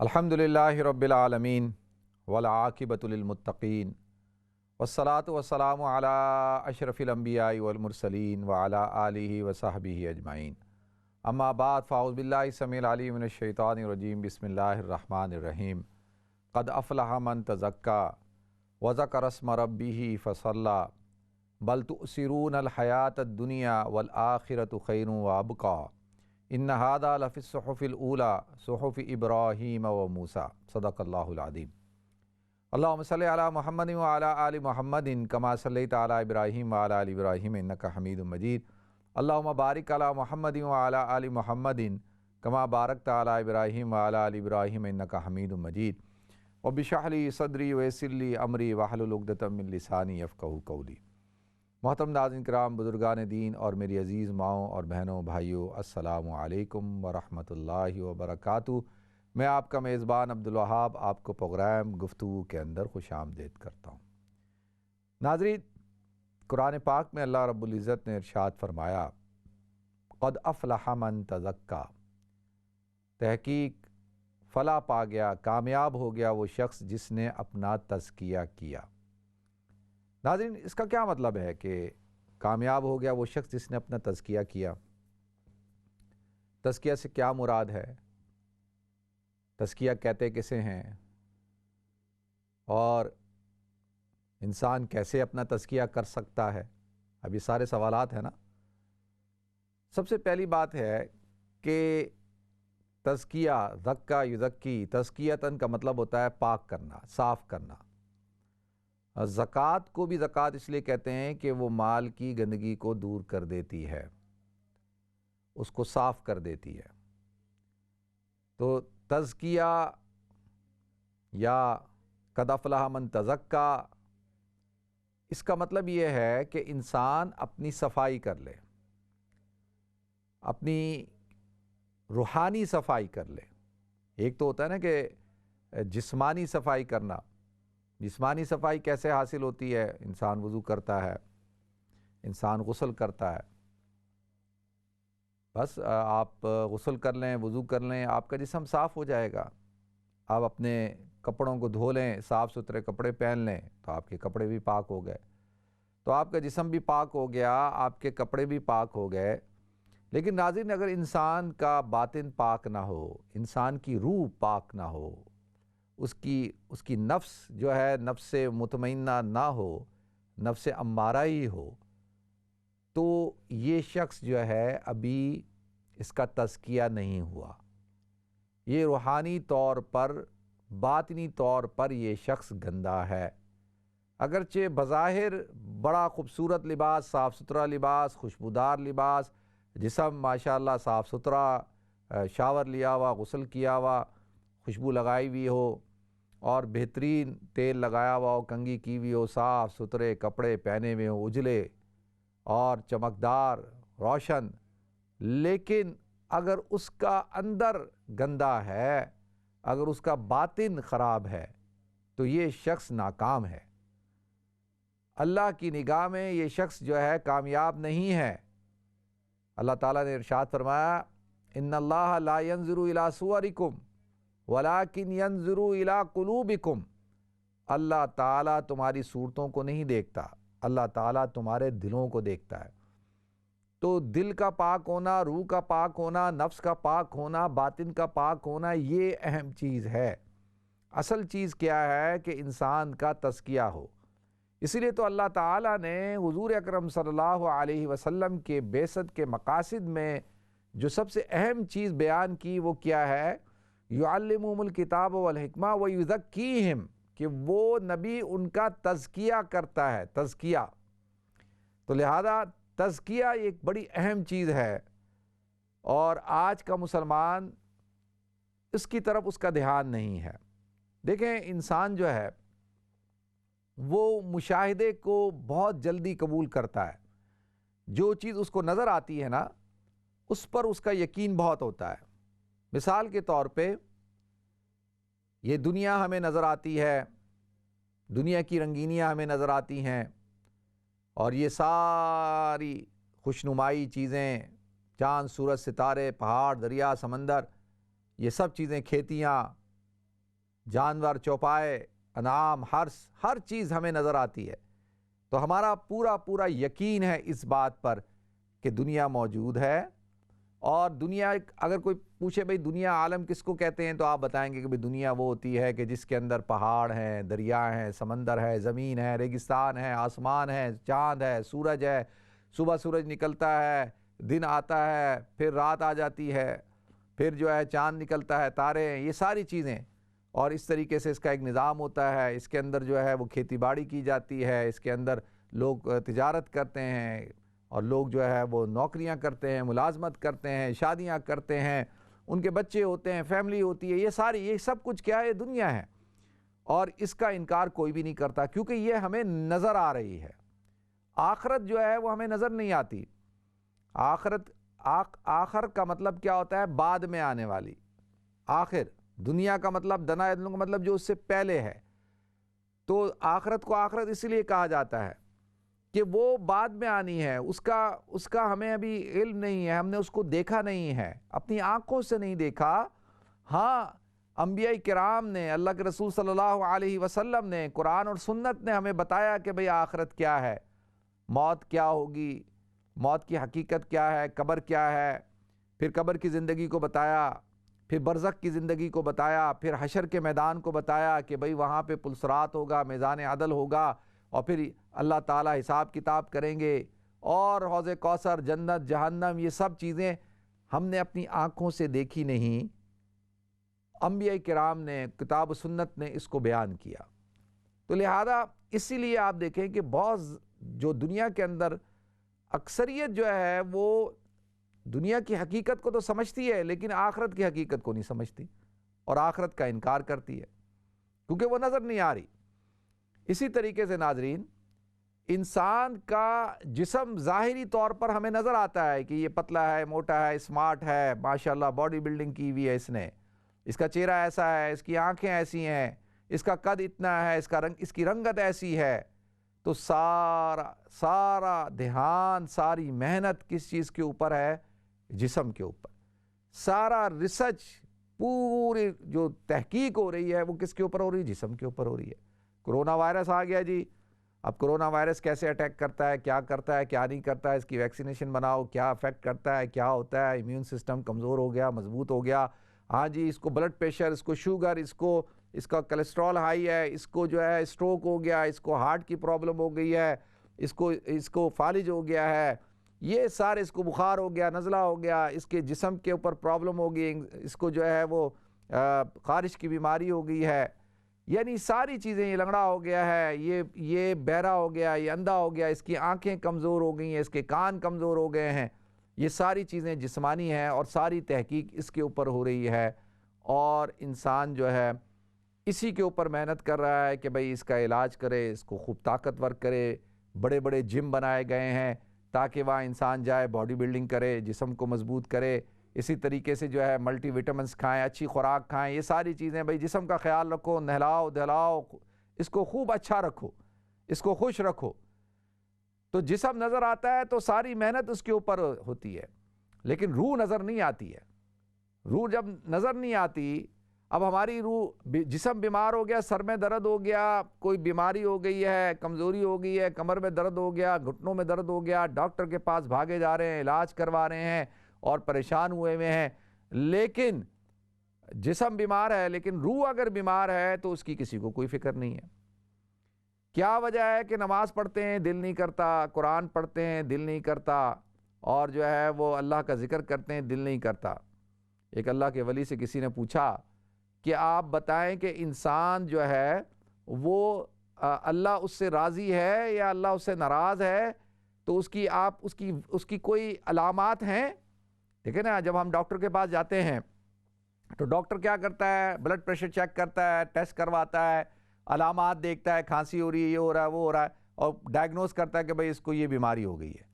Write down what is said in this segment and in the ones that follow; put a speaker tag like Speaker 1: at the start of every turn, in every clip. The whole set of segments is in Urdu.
Speaker 1: الحمدللہ رب العالمین والعاقبۃ للمتقین والصلاة والسلام علی اشرف الانبیاء والمرسلین وعلی آلہ وصحبہ اجمعین اما بعد فاعوذ باللہ السمیع العلیم من الشیطان الرجیم بسم اللہ الرحمن الرحیم قد افلح من تزکا وذکر اسم ربہ فصلی بل تؤثرون الحیاۃ الدنیا والآخرۃ خیر وابقی ان ھذا لفی الصحف الاولی صحف ابراہیم و موسیٰ صدق اللہ العظیم۔ اللہم صلی علی محمد وعلی آل محمد کما صلیت علی ابراہیم وعلی آل ابراہیم انک حمید مجید۔ اللہم بارک علی محمد وعلی آل محمد کما بارکت علی ابراہیم وعلی آل ابراہیم انک حمید مجید۔ رب اشرح لی صدری ویسر لی امری واحلل عقدۃ من لسانی یفقہوا قولی۔ محترم ناظرین کرام، بزرگان دین اور میری عزیز ماؤں اور بہنوں بھائیوں، السلام علیکم ورحمۃ اللہ وبرکاتہ۔ میں آپ کا میزبان عبدالوہاب آپ کو پروگرام گفتگو کے اندر خوش آمدید کرتا ہوں۔ ناظرین، قرآن پاک میں اللہ رب العزت نے ارشاد فرمایا قد افلح من تزکا، تحقیق فلاح پا گیا، کامیاب ہو گیا وہ شخص جس نے اپنا تزکیہ کیا۔ ناظرین، اس کا کیا مطلب ہے کہ کامیاب ہو گیا وہ شخص جس نے اپنا تزکیہ کیا؟ تزکیہ سے کیا مراد ہے؟ تزکیہ کہتے کسے ہیں؟ اور انسان کیسے اپنا تزکیہ کر سکتا ہے؟ اب یہ سارے سوالات ہیں نا۔ سب سے پہلی بات ہے کہ تزکیہ، زکا یزکی، تزکیتاً کا مطلب ہوتا ہے پاک کرنا، صاف کرنا۔ زکوٰۃ کو بھی زکوٰۃ اس لیے کہتے ہیں کہ وہ مال کی گندگی کو دور کر دیتی ہے، اس کو صاف کر دیتی ہے۔ تو تزکیہ یا قد افلح من تزکا، اس کا مطلب یہ ہے کہ انسان اپنی صفائی کر لے، اپنی روحانی صفائی کر لے۔ ایک تو ہوتا ہے نا کہ جسمانی صفائی کرنا۔ جسمانی صفائی کیسے حاصل ہوتی ہے؟ انسان وضو کرتا ہے، انسان غسل کرتا ہے۔ بس آپ غسل کر لیں، وضو کر لیں، آپ کا جسم صاف ہو جائے گا۔ آپ اپنے کپڑوں کو دھو لیں، صاف ستھرے کپڑے پہن لیں تو آپ کے کپڑے بھی پاک ہو گئے، تو آپ کا جسم بھی پاک ہو گیا، آپ کے کپڑے بھی پاک ہو گئے۔ لیکن ناظرین، اگر انسان کا باطن پاک نہ ہو، انسان کی روح پاک نہ ہو، اس کی نفس جو ہے نفس مطمئنہ نہ ہو، نفس امارہ ہی ہو، تو یہ شخص جو ہے ابھی اس کا تزکیہ نہیں ہوا۔ یہ روحانی طور پر، باطنی طور پر یہ شخص گندا ہے۔ اگرچہ بظاہر بڑا خوبصورت لباس، صاف ستھرا لباس، خوشبودار لباس، جسم ماشاءاللہ صاف ستھرا، شاور لیا ہوا، غسل کیا ہوا، خوشبو لگائی ہوئی ہو اور بہترین تیل لگایا ہوا ہو، کنگھی کی ہوئی ہو، صاف ستھرے کپڑے پہنے ہوئے ہوں، اجلے اور چمکدار، روشن، لیکن اگر اس کا اندر گندا ہے، اگر اس کا باطن خراب ہے تو یہ شخص ناکام ہے۔ اللہ کی نگاہ میں یہ شخص جو ہے کامیاب نہیں ہے۔ اللہ تعالیٰ نے ارشاد فرمایا ان اللہ لا ينظر الى صورکم ولیکن ينظر الى قلوبکم۔ اللہ تعالیٰ تمہاری صورتوں کو نہیں دیکھتا، اللہ تعالیٰ تمہارے دلوں کو دیکھتا ہے۔ تو دل کا پاک ہونا، روح کا پاک ہونا، نفس کا پاک ہونا، باطن کا پاک ہونا، یہ اہم چیز ہے۔ اصل چیز کیا ہے کہ انسان کا تزکیہ ہو۔ اسی لیے تو اللہ تعالیٰ نے حضور اکرم صلی اللہ علیہ وسلم کے بعثت کے مقاصد میں جو سب سے اہم چیز بیان کی وہ کیا ہے؟ یعلمہم الکتاب والحکمہ ویزکیہم، کہ وہ نبی ان کا تزکیہ کرتا ہے، تزکیہ۔ تو لہذا تزکیہ ایک بڑی اہم چیز ہے، اور آج کا مسلمان اس کی طرف اس کا دھیان نہیں ہے۔ دیکھیں، انسان جو ہے وہ مشاہدے کو بہت جلدی قبول کرتا ہے۔ جو چیز اس کو نظر آتی ہے نا، اس پر اس کا یقین بہت ہوتا ہے۔ مثال کے طور پہ یہ دنیا ہمیں نظر آتی ہے، دنیا کی رنگینیاں ہمیں نظر آتی ہیں، اور یہ ساری خوشنمائی چیزیں، چاند، سورج، ستارے، پہاڑ، دریا، سمندر، یہ سب چیزیں، کھیتیاں، جانور، چوپائے، انعام، ہر چیز ہمیں نظر آتی ہے۔ تو ہمارا پورا یقین ہے اس بات پر کہ دنیا موجود ہے، اور دنیا اگر کوئی پوچھے بھئی دنیا عالم کس کو کہتے ہیں، تو آپ بتائیں گے کہ بھئی دنیا وہ ہوتی ہے کہ جس کے اندر پہاڑ ہیں، دریا ہیں، سمندر ہے، زمین ہے، ریگستان ہے، آسمان ہے، چاند ہے، سورج ہے، صبح سورج نکلتا ہے، دن آتا ہے، پھر رات آ جاتی ہے، پھر جو ہے چاند نکلتا ہے، تارے ہیں، یہ ساری چیزیں، اور اس طریقے سے اس کا ایک نظام ہوتا ہے۔ اس کے اندر جو ہے وہ کھیتی باڑی کی جاتی ہے، اس کے اندر لوگ تجارت کرتے ہیں، اور لوگ جو ہے وہ نوکریاں کرتے ہیں، ملازمت کرتے ہیں، شادیاں کرتے ہیں، ان کے بچے ہوتے ہیں، فیملی ہوتی ہے، یہ سب کچھ کیا ہے؟ دنیا ہے، اور اس کا انکار کوئی بھی نہیں کرتا، کیونکہ یہ ہمیں نظر آ رہی ہے۔ آخرت جو ہے وہ ہمیں نظر نہیں آتی۔ آخر کا مطلب کیا ہوتا ہے؟ بعد میں آنے والی۔ آخر، دنیا کا مطلب، دنا کا مطلب جو اس سے پہلے ہے۔ تو آخرت کو آخرت اس لیے کہا جاتا ہے کہ وہ بعد میں آنی ہے، اس کا ہمیں ابھی علم نہیں ہے، ہم نے اس کو دیکھا نہیں ہے، اپنی آنکھوں سے نہیں دیکھا۔ ہاں، انبیاء کرام نے، اللہ کے رسول صلی اللہ علیہ وسلم نے، قرآن اور سنت نے ہمیں بتایا کہ بھئی آخرت کیا ہے، موت کیا ہوگی، موت کی حقیقت کیا ہے، قبر کیا ہے، پھر قبر کی زندگی کو بتایا، پھر برزخ کی زندگی کو بتایا، پھر حشر کے میدان کو بتایا کہ بھئی وہاں پہ پلسرات ہوگا، میزان عدل ہوگا، اور پھر اللہ تعالیٰ حساب کتاب کریں گے، اور حوض کوثر، جنت، جہنم، یہ سب چیزیں ہم نے اپنی آنکھوں سے دیکھی نہیں، انبیاء کرام نے، کتاب و سنت نے اس کو بیان کیا۔ تو لہذا اسی لیے آپ دیکھیں کہ بہت جو دنیا کے اندر اکثریت جو ہے وہ دنیا کی حقیقت کو تو سمجھتی ہے، لیکن آخرت کی حقیقت کو نہیں سمجھتی، اور آخرت کا انکار کرتی ہے، کیونکہ وہ نظر نہیں آ رہی۔ اسی طریقے سے ناظرین، انسان کا جسم ظاہری طور پر ہمیں نظر آتا ہے کہ یہ پتلا ہے، موٹا ہے، اسمارٹ ہے، ماشاءاللہ باڈی بلڈنگ کی ہوئی ہے اس نے، اس کا چہرہ ایسا ہے، اس کی آنکھیں ایسی ہیں، اس کا قد اتنا ہے، اس کی رنگت ایسی ہے۔ تو سارا دھیان، ساری محنت کس چیز کے اوپر ہے؟ جسم کے اوپر۔ سارا ریسرچ، پوری جو تحقیق ہو رہی ہے وہ کس کے اوپر ہو رہی ہے؟ جسم کے اوپر ہو رہی ہے۔ کرونا وائرس آ گیا جی، اب کرونا وائرس کیسے اٹیک کرتا ہے، کیا کرتا ہے، کیا نہیں کرتا ہے، اس کی ویکسینیشن بناؤ، کیا افیکٹ کرتا ہے، کیا ہوتا ہے، امیون سسٹم کمزور ہو گیا، مضبوط ہو گیا، ہاں جی، اس کو بلڈ پریشر، اس کو شوگر، اس کا کولیسٹرول ہائی ہے، اس کو جو ہے اسٹروک ہو گیا، اس کو ہارٹ کی پرابلم ہو گئی ہے، اس کو فالج ہو گیا ہے، یہ سارے، اس کو بخار ہو گیا، نزلہ ہو گیا، اس کے جسم کے اوپر پرابلم ہو گئی، اس کو جو ہے وہ خارش کی بیماری ہو گئی ہے، یعنی ساری چیزیں، یہ لنگڑا ہو گیا ہے، یہ بہرا ہو گیا، یہ اندھا ہو گیا، اس کی آنکھیں کمزور ہو گئی ہیں، اس کے کان کمزور ہو گئے ہیں، یہ ساری چیزیں جسمانی ہیں، اور ساری تحقیق اس کے اوپر ہو رہی ہے، اور انسان جو ہے اسی کے اوپر محنت کر رہا ہے کہ بھئی اس کا علاج کرے، اس کو خوب طاقتور کرے، بڑے بڑے جم بنائے گئے ہیں تاکہ وہاں انسان جائے، باڈی بلڈنگ کرے، جسم کو مضبوط کرے، اسی طریقے سے جو ہے ملٹی وٹامنس کھائیں، اچھی خوراک کھائیں، یہ ساری چیزیں، بھئی جسم کا خیال رکھو، نہلاؤ دہلاؤ، اس کو خوب اچھا رکھو، اس کو خوش رکھو۔ تو جسم نظر آتا ہے تو ساری محنت اس کے اوپر ہوتی ہے، لیکن روح نظر نہیں آتی ہے۔ روح جب نظر نہیں آتی، اب ہماری روح، جسم بیمار ہو گیا، سر میں درد ہو گیا، کوئی بیماری ہو گئی ہے، کمزوری ہو گئی ہے، کمر میں درد ہو گیا، گھٹنوں میں درد ہو گیا، ڈاکٹر کے پاس بھاگے جا رہے ہیں، علاج کروا رہے ہیں اور پریشان ہوئے ہیں، لیکن جسم بیمار ہے، لیکن روح اگر بیمار ہے تو اس کی کسی کو کوئی فکر نہیں ہے۔ کیا وجہ ہے کہ نماز پڑھتے ہیں دل نہیں کرتا، قرآن پڑھتے ہیں دل نہیں کرتا، اور جو ہے وہ اللہ کا ذکر کرتے ہیں دل نہیں کرتا۔ ایک اللہ کے ولی سے کسی نے پوچھا کہ آپ بتائیں کہ انسان جو ہے وہ اللہ اس سے راضی ہے یا اللہ اس سے ناراض ہے، تو اس کی کوئی علامات ہیں؟ دیکھیں نا، جب ہم ڈاکٹر کے پاس جاتے ہیں تو ڈاکٹر کیا کرتا ہے؟ بلڈ پریشر چیک کرتا ہے، ٹیسٹ کرواتا ہے، علامات دیکھتا ہے، کھانسی ہو رہی ہے، یہ ہو رہا ہے، وہ ہو رہا ہے، اور ڈائگنوز کرتا ہے کہ بھئی اس کو یہ بیماری ہو گئی ہے۔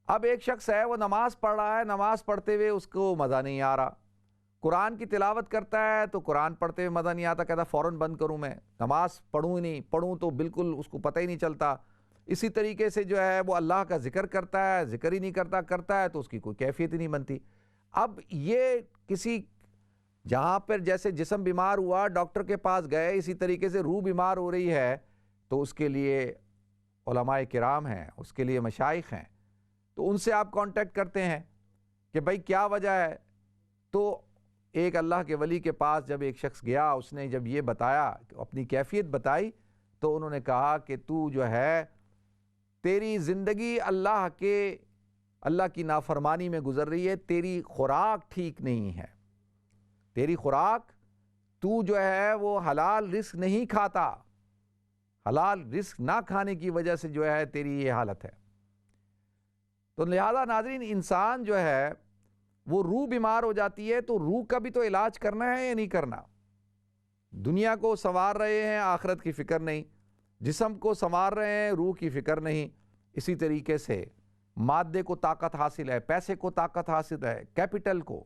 Speaker 1: اب ایک شخص ہے، وہ نماز پڑھ رہا ہے، نماز پڑھتے ہوئے اس کو مزہ نہیں آ رہا، قرآن کی تلاوت کرتا ہے تو قرآن پڑھتے ہوئے مزہ نہیں آتا، کہتا فوراً بند کروں، میں نماز پڑھوں ہی نہیں، پڑھوں تو بالکل اس کو پتہ ہی نہیں چلتا۔ اسی طریقے سے جو ہے وہ اللہ کا ذکر کرتا ہے، ذکر ہی نہیں کرتا ہے تو اس کی کوئی کیفیت ہی نہیں بنتی۔ اب یہ کسی جہاں پر جیسے جسم بیمار ہوا ڈاکٹر کے پاس گئے، اسی طریقے سے روح بیمار ہو رہی ہے تو اس کے لیے علماء کرام ہیں، اس کے لیے مشائخ ہیں، تو ان سے آپ کانٹیکٹ کرتے ہیں کہ بھائی کیا وجہ ہے. تو ایک اللہ کے ولی کے پاس جب ایک شخص گیا، اس نے جب یہ بتایا، اپنی کیفیت بتائی، تو انہوں نے کہا کہ تو جو ہے تیری زندگی اللہ کی نافرمانی میں گزر رہی ہے، تیری خوراک ٹھیک نہیں ہے، تیری خوراک، تو جو ہے وہ حلال رزق نہیں کھاتا، حلال رزق نہ کھانے کی وجہ سے جو ہے تیری یہ حالت ہے. تو لہذا ناظرین، انسان جو ہے وہ روح بیمار ہو جاتی ہے تو روح کا بھی تو علاج کرنا ہے یا نہیں کرنا. دنیا کو سنوار رہے ہیں، آخرت کی فکر نہیں، جسم کو سنوار رہے ہیں، روح کی فکر نہیں. اسی طریقے سے مادے کو طاقت حاصل ہے، پیسے کو طاقت حاصل ہے، کیپٹل کو،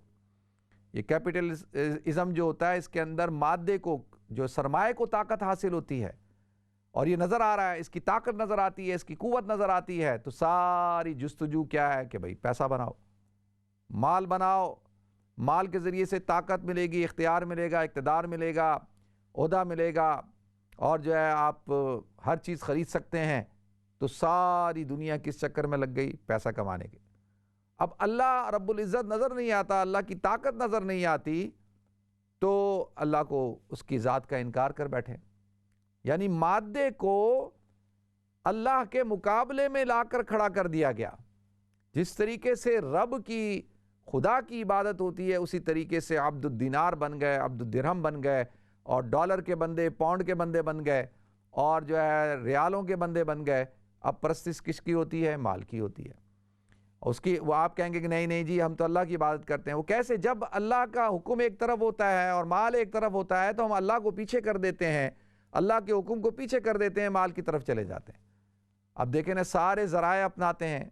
Speaker 1: یہ کیپٹلزم جو ہوتا ہے اس کے اندر مادے کو، جو سرمایہ کو طاقت حاصل ہوتی ہے، اور یہ نظر آ رہا ہے، اس کی طاقت نظر آتی ہے، اس کی قوت نظر آتی ہے، تو ساری جستجو کیا ہے کہ بھئی پیسہ بناؤ، مال بناؤ، مال کے ذریعے سے طاقت ملے گی، اختیار ملے گا، اقتدار ملے گا، عہدہ ملے گا، اور جو ہے آپ ہر چیز خرید سکتے ہیں. تو ساری دنیا کس چکر میں لگ گئی؟ پیسہ کمانے کے. اب اللہ رب العزت نظر نہیں آتا، اللہ کی طاقت نظر نہیں آتی، تو اللہ کو اس کی ذات کا انکار کر بیٹھے. یعنی مادے کو اللہ کے مقابلے میں لا کر کھڑا کر دیا گیا. جس طریقے سے رب کی، خدا کی عبادت ہوتی ہے، اسی طریقے سے عبد الدینار بن گئے، عبد الدرہم بن گئے، اور ڈالر کے بندے، پاؤنڈ کے بندے بن گئے، اور جو ہے ریالوں کے بندے بن گئے. اب پرستش کس کی ہوتی ہے؟ مال کی ہوتی ہے. اس کی وہ آپ کہیں گے کہ نہیں جی ہم تو اللہ کی عبادت کرتے ہیں. وہ کیسے؟ جب اللہ کا حکم ایک طرف ہوتا ہے اور مال ایک طرف ہوتا ہے تو ہم اللہ کو پیچھے کر دیتے ہیں، اللہ کے حکم کو پیچھے کر دیتے ہیں، مال کی طرف چلے جاتے ہیں. اب دیکھیں نا، سارے ذرائع اپناتے ہیں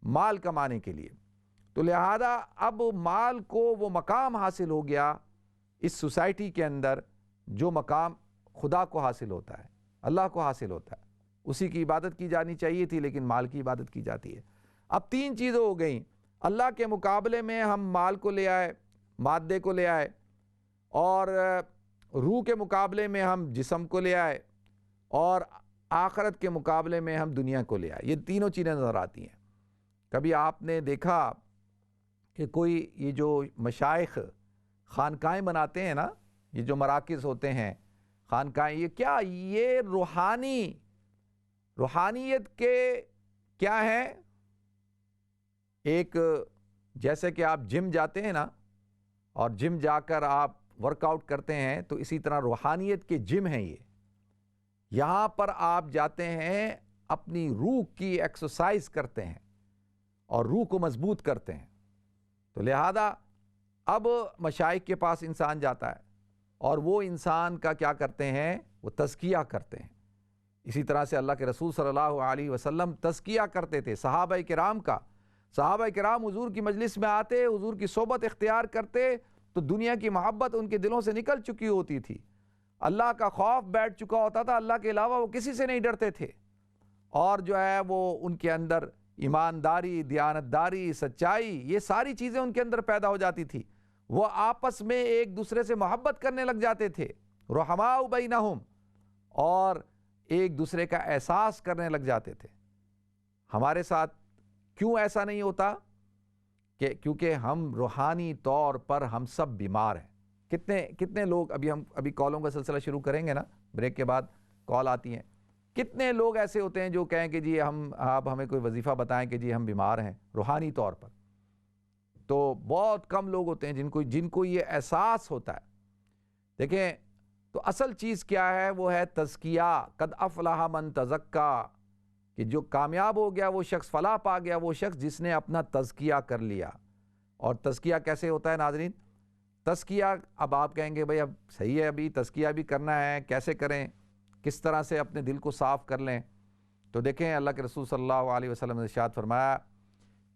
Speaker 1: مال کمانے کے لیے. تو لہذا اب مال کو وہ مقام حاصل ہو گیا اس سوسائٹی کے اندر، جو مقام خدا کو حاصل ہوتا ہے، اللہ کو حاصل ہوتا ہے. اسی کی عبادت کی جانی چاہیے تھی، لیکن مال کی عبادت کی جاتی ہے. اب تین چیزیں ہو گئیں. اللہ کے مقابلے میں ہم مال کو لے آئے، مادے کو لے آئے، اور روح کے مقابلے میں ہم جسم کو لے آئے، اور آخرت کے مقابلے میں ہم دنیا کو لے آئے. یہ تینوں چیزیں نظر آتی ہیں. کبھی آپ نے دیکھا کہ کوئی یہ جو مشائخ خانقاہیں بناتے ہیں نا، یہ جو مراکز ہوتے ہیں، خانقاہیں، یہ کیا؟ یہ روحانیت کے کیا ہیں؟ ایک جیسے کہ آپ جم جاتے ہیں نا، اور جم جا کر آپ ورک آؤٹ کرتے ہیں، تو اسی طرح روحانیت کے جم ہیں یہ. یہاں پر آپ جاتے ہیں، اپنی روح کی ایکسرسائز کرتے ہیں اور روح کو مضبوط کرتے ہیں. تو لہذا اب مشائخ کے پاس انسان جاتا ہے، اور وہ انسان کا کیا کرتے ہیں؟ وہ تزکیہ کرتے ہیں. اسی طرح سے اللہ کے رسول صلی اللہ علیہ وسلم تزکیہ کرتے تھے صحابہ کرام کا. صحابہ کرام حضور کی مجلس میں آتے، حضور کی صحبت اختیار کرتے، تو دنیا کی محبت ان کے دلوں سے نکل چکی ہوتی تھی، اللہ کا خوف بیٹھ چکا ہوتا تھا، اللہ کے علاوہ وہ کسی سے نہیں ڈرتے تھے، اور جو ہے وہ ان کے اندر ایمانداری، دیانتداری، سچائی، یہ ساری چیزیں ان کے اندر پیدا ہو جاتی تھی. وہ آپس میں ایک دوسرے سے محبت کرنے لگ جاتے تھے، رحماء بینہم، اور ایک دوسرے کا احساس کرنے لگ جاتے تھے. ہمارے ساتھ کیوں ایسا نہیں ہوتا؟ کیونکہ ہم روحانی طور پر ہم سب بیمار ہیں. کتنے لوگ، ہم ابھی کالوں کا سلسلہ شروع کریں گے نا، بریک کے بعد کال آتی ہیں. کتنے لوگ ایسے ہوتے ہیں جو کہیں کہ جی آپ ہمیں کوئی وظیفہ بتائیں کہ جی ہم بیمار ہیں روحانی طور پر. تو بہت کم لوگ ہوتے ہیں جن کو یہ احساس ہوتا ہے. دیکھیں، تو اصل چیز کیا ہے؟ وہ ہے تزکیہ. قد افلح من تزکا، کہ جو کامیاب ہو گیا وہ شخص، فلاح پا گیا وہ شخص جس نے اپنا تزکیہ کر لیا. اور تزکیہ کیسے ہوتا ہے ناظرین؟ تزکیہ، اب آپ کہیں گے بھئی اب صحیح ہے، ابھی تزکیہ بھی کرنا ہے، کیسے کریں، کس طرح سے اپنے دل کو صاف کر لیں؟ تو دیکھیں، اللہ کے رسول صلی اللہ علیہ وسلم نے ارشاد فرمایا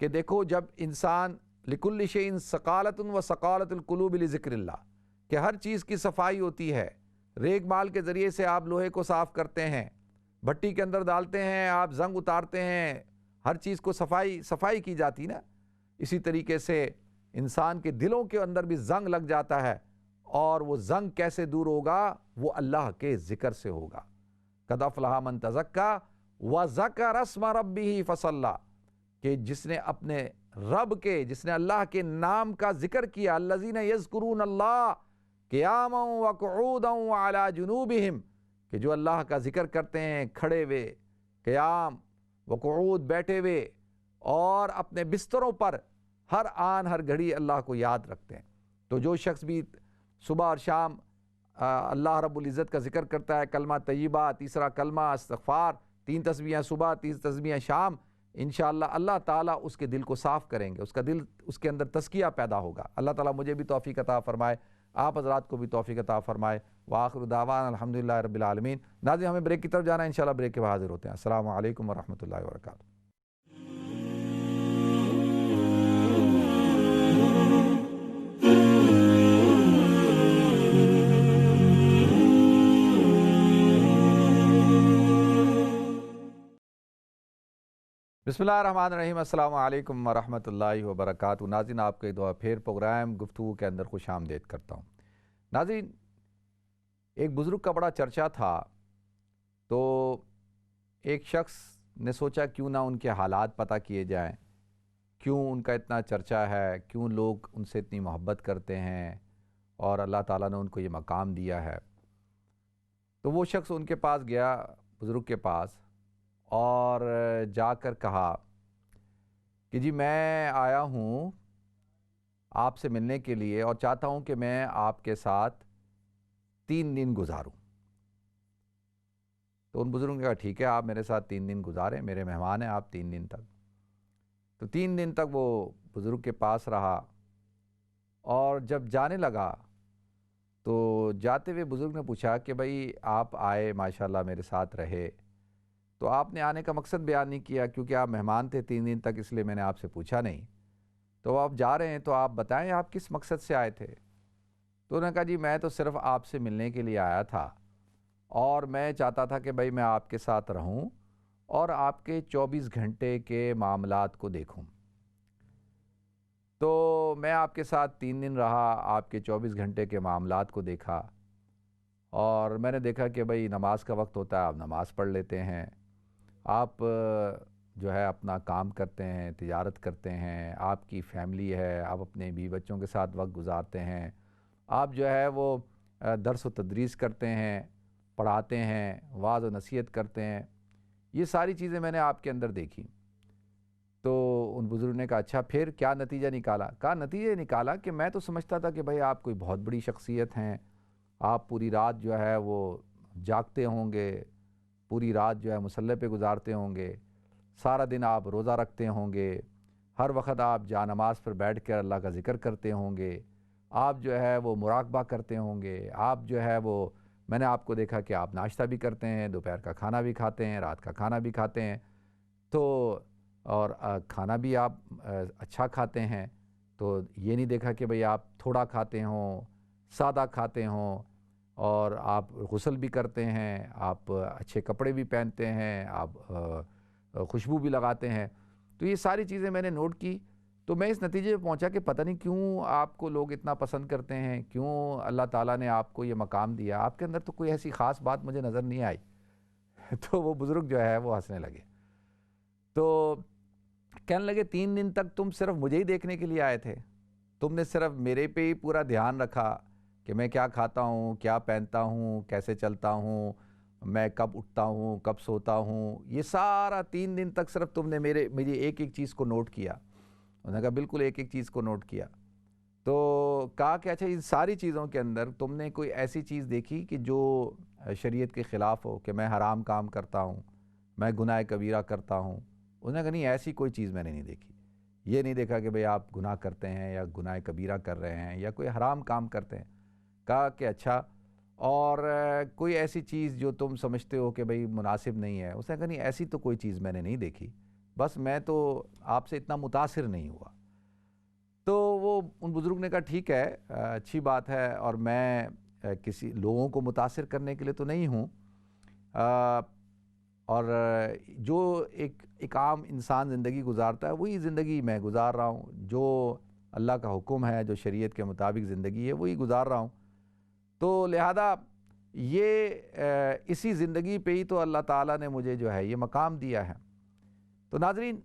Speaker 1: کہ دیکھو، جب انسان لکل شیء ثقالۃ و ثقالۃ القلوب لذکر اللہ، کہ ہر چیز کی صفائی ہوتی ہے. ریگ مال کے ذریعے سے آپ لوہے کو صاف کرتے ہیں، بھٹی کے اندر ڈالتے ہیں، آپ زنگ اتارتے ہیں، ہر چیز کو صفائی کی جاتی نا. اسی طریقے سے انسان کے دلوں کے اندر بھی زنگ لگ جاتا ہے، اور وہ زنگ کیسے دور ہوگا؟ وہ اللہ کے ذکر سے ہوگا۔ قد افلح من تزکا وذکر اسم ربہ فصلی، کہ جس نے اپنے رب کے، جس نے اللہ کے نام کا ذکر کیا، الذین یذکرون اللہ قیاما وقعودا وعلی جنوبہم، کہ جو اللہ کا ذکر کرتے ہیں کھڑے ہوئے، قیام وقعود بیٹھے ہوئے، اور اپنے بستروں پر ہر آن ہر گھڑی اللہ کو یاد رکھتے ہیں۔ تو جو شخص بھی صبح اور شام اللہ رب العزت کا ذکر کرتا ہے، کلمہ طیبہ، تیسرا کلمہ استغفار، 3 تسبیحیں صبح، 3 تسبیحیں شام، انشاءاللہ اللہ تعالیٰ اس کے دل کو صاف کریں گے، اس کا دل، اس کے اندر تزکیہ پیدا ہوگا۔ اللہ تعالیٰ مجھے بھی توفیق عطا فرمائے، آپ حضرات کو بھی توفیق عطا فرمائے۔ وآخر دعوانا الحمدللہ رب العالمین۔ ناظرین ہمیں بریک کی طرف جانا ہے، انشاءاللہ بریک کے بعد حاضر ہوتے ہیں۔ السلام علیکم ورحمۃ اللہ وبرکاتہ۔ بسم اللہ الرحمن الرحیم۔ السلام علیکم ورحمۃ اللہ وبرکاتہ۔ ناظرین آپ کے دعا پھر پروگرام گفتگو کے اندر خوش آمدید کرتا ہوں۔ ناظرین ایک بزرگ کا بڑا چرچا تھا، تو ایک شخص نے سوچا کیوں نہ ان کے حالات پتہ کیے جائیں، کیوں ان کا اتنا چرچا ہے، کیوں لوگ ان سے اتنی محبت کرتے ہیں اور اللہ تعالیٰ نے ان کو یہ مقام دیا ہے۔ تو وہ شخص ان کے پاس گیا، بزرگ کے پاس، اور جا کر کہا کہ جی میں آیا ہوں آپ سے ملنے کے لیے اور چاہتا ہوں کہ میں آپ کے ساتھ 3 دن گزاروں۔ تو ان بزرگوں نے کہا ٹھیک ہے، آپ میرے ساتھ 3 دن گزاریں، میرے مہمان ہیں آپ 3 دن تک۔ تو 3 دن تک وہ بزرگ کے پاس رہا، اور جب جانے لگا تو جاتے ہوئے بزرگ نے پوچھا کہ بھئی آپ آئے ماشاءاللہ میرے ساتھ رہے، تو آپ نے آنے کا مقصد بیان نہیں کیا، کیونکہ آپ مہمان تھے 3 دن تک، اس لیے میں نے آپ سے پوچھا نہیں۔ تو آپ جا رہے ہیں تو آپ بتائیں آپ کس مقصد سے آئے تھے؟ تو انہوں نے کہا جی میں تو صرف آپ سے ملنے کے لیے آیا تھا، اور میں چاہتا تھا کہ بھئی میں آپ کے ساتھ رہوں اور آپ کے 24 گھنٹے کے معاملات کو دیکھوں۔ تو میں آپ کے ساتھ 3 دن رہا، آپ کے 24 گھنٹے کے معاملات کو دیکھا، اور میں نے دیکھا کہ بھئی نماز کا وقت ہوتا ہے آپ نماز پڑھ لیتے ہیں، آپ جو ہے اپنا کام کرتے ہیں، تجارت کرتے ہیں، آپ کی فیملی ہے، آپ اپنے بیوی بچوں کے ساتھ وقت گزارتے ہیں، آپ جو ہے وہ درس و تدریس کرتے ہیں، پڑھاتے ہیں، وعظ و نصیحت کرتے ہیں، یہ ساری چیزیں میں نے آپ کے اندر دیکھی۔ تو ان بزرگ نے کہا اچھا پھر کیا نتیجہ نکالا؟ کہا نتیجہ نکالا کہ میں تو سمجھتا تھا کہ بھئی آپ کوئی بہت بڑی شخصیت ہیں، آپ پوری رات جو ہے وہ جاگتے ہوں گے، پوری رات جو ہے مصلی پہ گزارتے ہوں گے، سارا دن آپ روزہ رکھتے ہوں گے، ہر وقت آپ جا نماز پر بیٹھ کر اللہ کا ذکر کرتے ہوں گے، آپ جو ہے وہ مراقبہ کرتے ہوں گے، آپ جو ہے وہ، میں نے آپ کو دیکھا کہ آپ ناشتہ بھی کرتے ہیں، دوپہر کا کھانا بھی کھاتے ہیں، رات کا کھانا بھی کھاتے ہیں، تو اور کھانا بھی آپ اچھا کھاتے ہیں، تو یہ نہیں دیکھا کہ بھئی آپ تھوڑا کھاتے ہوں، سادہ کھاتے ہوں، اور آپ غسل بھی کرتے ہیں، آپ اچھے کپڑے بھی پہنتے ہیں، آپ خوشبو بھی لگاتے ہیں۔ تو یہ ساری چیزیں میں نے نوٹ کی، تو میں اس نتیجے پہ پہنچا کہ پتہ نہیں کیوں آپ کو لوگ اتنا پسند کرتے ہیں، کیوں اللہ تعالیٰ نے آپ کو یہ مقام دیا، آپ کے اندر تو کوئی ایسی خاص بات مجھے نظر نہیں آئی۔ تو وہ بزرگ جو ہے وہ ہنسنے لگے، تو کہنے لگے 3 دن تک تم صرف مجھے ہی دیکھنے کے لیے آئے تھے، تم نے صرف میرے پہ ہی پورا دھیان رکھا کہ میں کیا کھاتا ہوں، کیا پہنتا ہوں، کیسے چلتا ہوں، میں کب اٹھتا ہوں، کب سوتا ہوں، یہ سارا 3 دن تک صرف تم نے میری ایک ایک چیز کو نوٹ کیا۔ انہوں نے کہا بالکل ایک ایک چیز کو نوٹ کیا۔ تو کہا کہ اچھا ان ساری چیزوں کے اندر تم نے کوئی ایسی چیز دیکھی کہ جو شریعت کے خلاف ہو، کہ میں حرام کام کرتا ہوں، میں گناہ کبیرہ کرتا ہوں؟ انہوں نے کہا نہیں ایسی کوئی چیز میں نے نہیں دیکھی، یہ نہیں دیکھا کہ بھئی آپ گناہ کرتے ہیں یا گناہ کبیرہ کر رہے ہیں یا کوئی حرام کام کرتے ہیں۔ کہا کہ اچھا اور کوئی ایسی چیز جو تم سمجھتے ہو کہ بھئی مناسب نہیں ہے؟ اس نے کہا نہیں ایسی تو کوئی چیز میں نے نہیں دیکھی، بس میں تو آپ سے اتنا متاثر نہیں ہوا۔ تو وہ ان بزرگ نے کہا ٹھیک ہے، اچھی بات ہے، اور میں کسی لوگوں کو متاثر کرنے کے لیے تو نہیں ہوں، اور جو ایک عام انسان زندگی گزارتا ہے وہی زندگی میں گزار رہا ہوں، جو اللہ کا حکم ہے، جو شریعت کے مطابق زندگی ہے وہی گزار رہا ہوں۔ تو لہذا یہ اسی زندگی پہ ہی تو اللہ تعالیٰ نے مجھے جو ہے یہ مقام دیا ہے۔ تو ناظرین،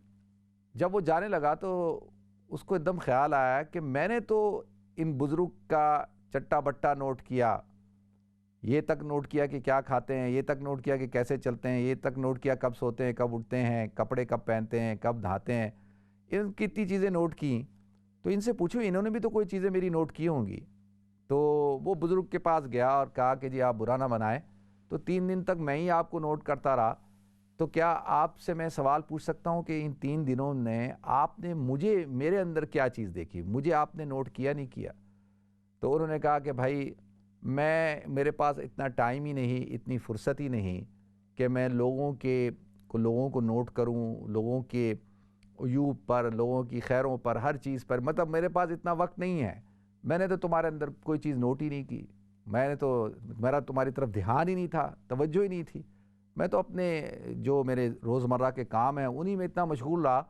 Speaker 1: جب وہ جانے لگا تو اس کو ایک دم خیال آیا کہ میں نے تو ان بزرگ کا چٹا بٹا نوٹ کیا، یہ تک نوٹ کیا کہ کیا کھاتے ہیں، یہ تک نوٹ کیا کہ کیسے چلتے ہیں، یہ تک نوٹ کیا کب سوتے ہیں، کب اٹھتے ہیں، کپڑے کب پہنتے ہیں، کب نہاتے ہیں، ان کتنی چیزیں نوٹ کیں۔ تو ان سے پوچھو انہوں نے بھی تو کوئی چیزیں میری نوٹ کی ہوں گی۔ تو وہ بزرگ کے پاس گیا اور کہا کہ جی آپ برا نہ منائیں، تو 3 دن تک میں ہی آپ کو نوٹ کرتا رہا، تو کیا آپ سے میں سوال پوچھ سکتا ہوں کہ ان 3 دنوں نے آپ نے میرے اندر کیا چیز دیکھی، مجھے آپ نے نوٹ کیا نہیں کیا؟ تو انہوں نے کہا کہ بھائی میرے پاس اتنا ٹائم ہی نہیں، اتنی فرصت ہی نہیں کہ میں لوگوں کو نوٹ کروں، لوگوں کے عیوب پر، لوگوں کی خیروں پر، ہر چیز پر، مطلب میرے پاس اتنا وقت نہیں ہے۔ میں نے تو تمہارے اندر کوئی چیز نوٹ ہی نہیں کی، میرا تمہاری طرف دھیان ہی نہیں تھا، توجہ ہی نہیں تھی، میں تو اپنے جو میرے روزمرہ کے کام ہیں انہی میں اتنا مشغول رہا،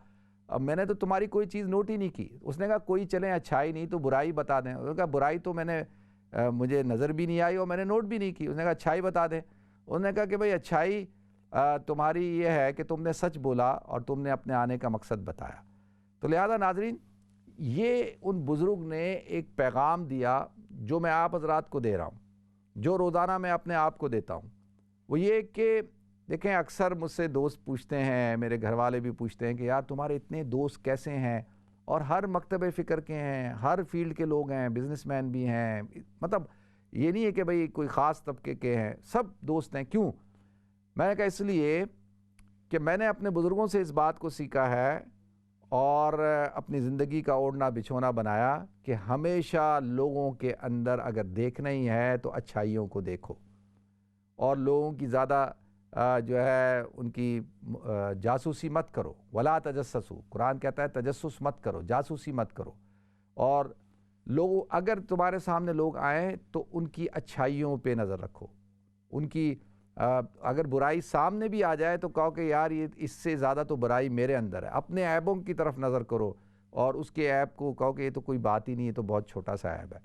Speaker 1: اب میں نے تو تمہاری کوئی چیز نوٹ ہی نہیں کی۔ اس نے کہا کوئی چلیں اچھائی نہیں تو برائی بتا دیں۔ اس نے کہا برائی تو مجھے نظر بھی نہیں آئی اور میں نے نوٹ بھی نہیں کی۔ اس نے کہا اچھائی بتا دیں۔ انہوں نے کہا کہ بھئی اچھائی تمہاری یہ ہے کہ تم نے سچ بولا اور تم نے اپنے آنے کا مقصد بتایا۔ تو لہذا ناظرین، یہ ان بزرگ نے ایک پیغام دیا جو میں آپ حضرات کو دے رہا ہوں، جو روزانہ میں اپنے آپ کو دیتا ہوں، وہ یہ کہ دیکھیں اکثر مجھ سے دوست پوچھتے ہیں، میرے گھر والے بھی پوچھتے ہیں کہ یار تمہارے اتنے دوست کیسے ہیں، اور ہر مکتب فکر کے ہیں، ہر فیلڈ کے لوگ ہیں، بزنس مین بھی ہیں، مطلب یہ نہیں ہے کہ بھئی کوئی خاص طبقے کے ہیں، سب دوست ہیں۔ کیوں؟ میں نے کہا اس لیے کہ میں نے اپنے بزرگوں سے اس بات کو سیکھا ہے اور اپنی زندگی کا اوڑھنا بچھونا بنایا کہ ہمیشہ لوگوں کے اندر اگر دیکھنا ہی ہے تو اچھائیوں کو دیکھو، اور لوگوں کی زیادہ جو ہے ان کی جاسوسی مت کرو، ولا تجسسوا، قرآن کہتا ہے تجسس مت کرو، جاسوسی مت کرو، اور اگر تمہارے سامنے لوگ آئیں تو ان کی اچھائیوں پہ نظر رکھو، ان کی اگر برائی سامنے بھی آ جائے تو کہو کہ یار یہ اس سے زیادہ تو برائی میرے اندر ہے، اپنے عیبوں کی طرف نظر کرو اور اس کے عیب کو کہو کہ یہ تو کوئی بات ہی نہیں ہے، تو بہت چھوٹا سا عیب ہے۔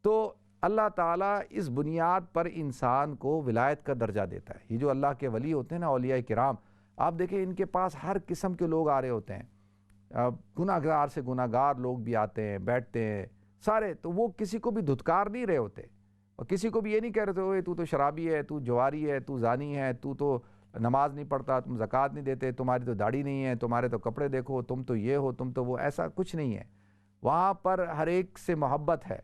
Speaker 1: تو اللہ تعالیٰ اس بنیاد پر انسان کو ولایت کا درجہ دیتا ہے۔ یہ جو اللہ کے ولی ہوتے ہیں نا، اولیاء کرام، آپ دیکھیں ان کے پاس ہر قسم کے لوگ آ رہے ہوتے ہیں، گناہ گار سے گناہ گار لوگ بھی آتے ہیں، بیٹھتے ہیں سارے، تو وہ کسی کو بھی دھتکار نہیں رہے ہوتے، اور کسی کو بھی یہ نہیں کہہ رہے ہوئے تو شرابی ہے، تو جواری ہے، تو زانی ہے، تو نماز نہیں پڑھتا، تم زکوٰۃ نہیں دیتے، تمہاری تو داڑھی نہیں ہے، تمہارے تو کپڑے دیکھو، تم تو یہ ہو، تم تو وہ، ایسا کچھ نہیں ہے۔ وہاں پر ہر ایک سے محبت ہے۔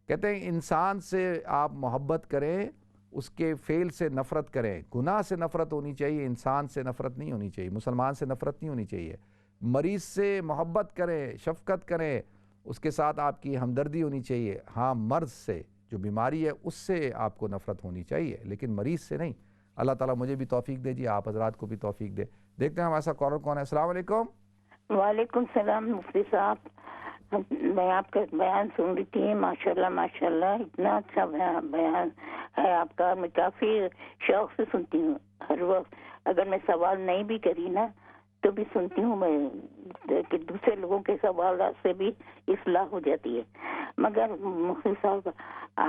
Speaker 1: کہتے ہیں انسان سے آپ محبت کریں، اس کے فعل سے نفرت کریں، گناہ سے نفرت ہونی چاہیے، انسان سے نفرت نہیں ہونی چاہیے، مسلمان سے نفرت نہیں ہونی چاہیے۔ مریض سے محبت کریں، شفقت کریں، اس کے ساتھ آپ کی ہمدردی ہونی چاہیے۔ ہاں، مرض سے، جو بیماری ہے اس سے آپ کو نفرت ہونی چاہیے، لیکن مریض سے نہیں۔ اللہ تعالیٰ مجھے بھی توفیق دے جی، آپ حضرات کو بھی توفیق دے۔ دیکھتے ہیں ہمارا ایسا کالر کون ہے۔ السلام علیکم۔
Speaker 2: وعلیکم السلام مفتی صاحب، میں آپ کا بیان سن رہی تھی، ماشاءاللہ ماشاءاللہ، اتنا اچھا بیان ہے آپ کا، میں کافی شوق سے سنتی ہوں ہر وقت، اگر میں سوال نہیں بھی کری نا تو بھی سنتی ہوں میں، کہ دوسرے لوگوں کے سوالات سے بھی اصلاح ہو جاتی ہے۔ مگر مفتی صاحب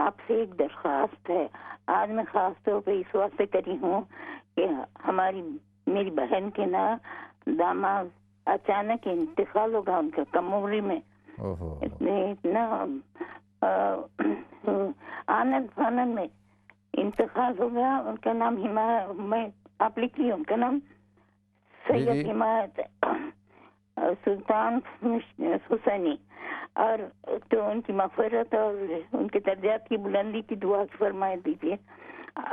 Speaker 2: آپ سے ایک درخواست ہے، آج میں خاص طور پہ اس واسطے کری ہوں کہ میری بہن کے نا داماد اچانک انتقال ہوگا ان کا، کم عمری میں، اتنا آنند فانند میں انتقال ہو گیا۔ ان کا نام میں آپ لکھ لی، ان کا نام سید حمایت سلطان حسینی، اور تو ان کی مغفرت اور ان کے درجات کی بلندی کی دعا فرمائے دیجیے۔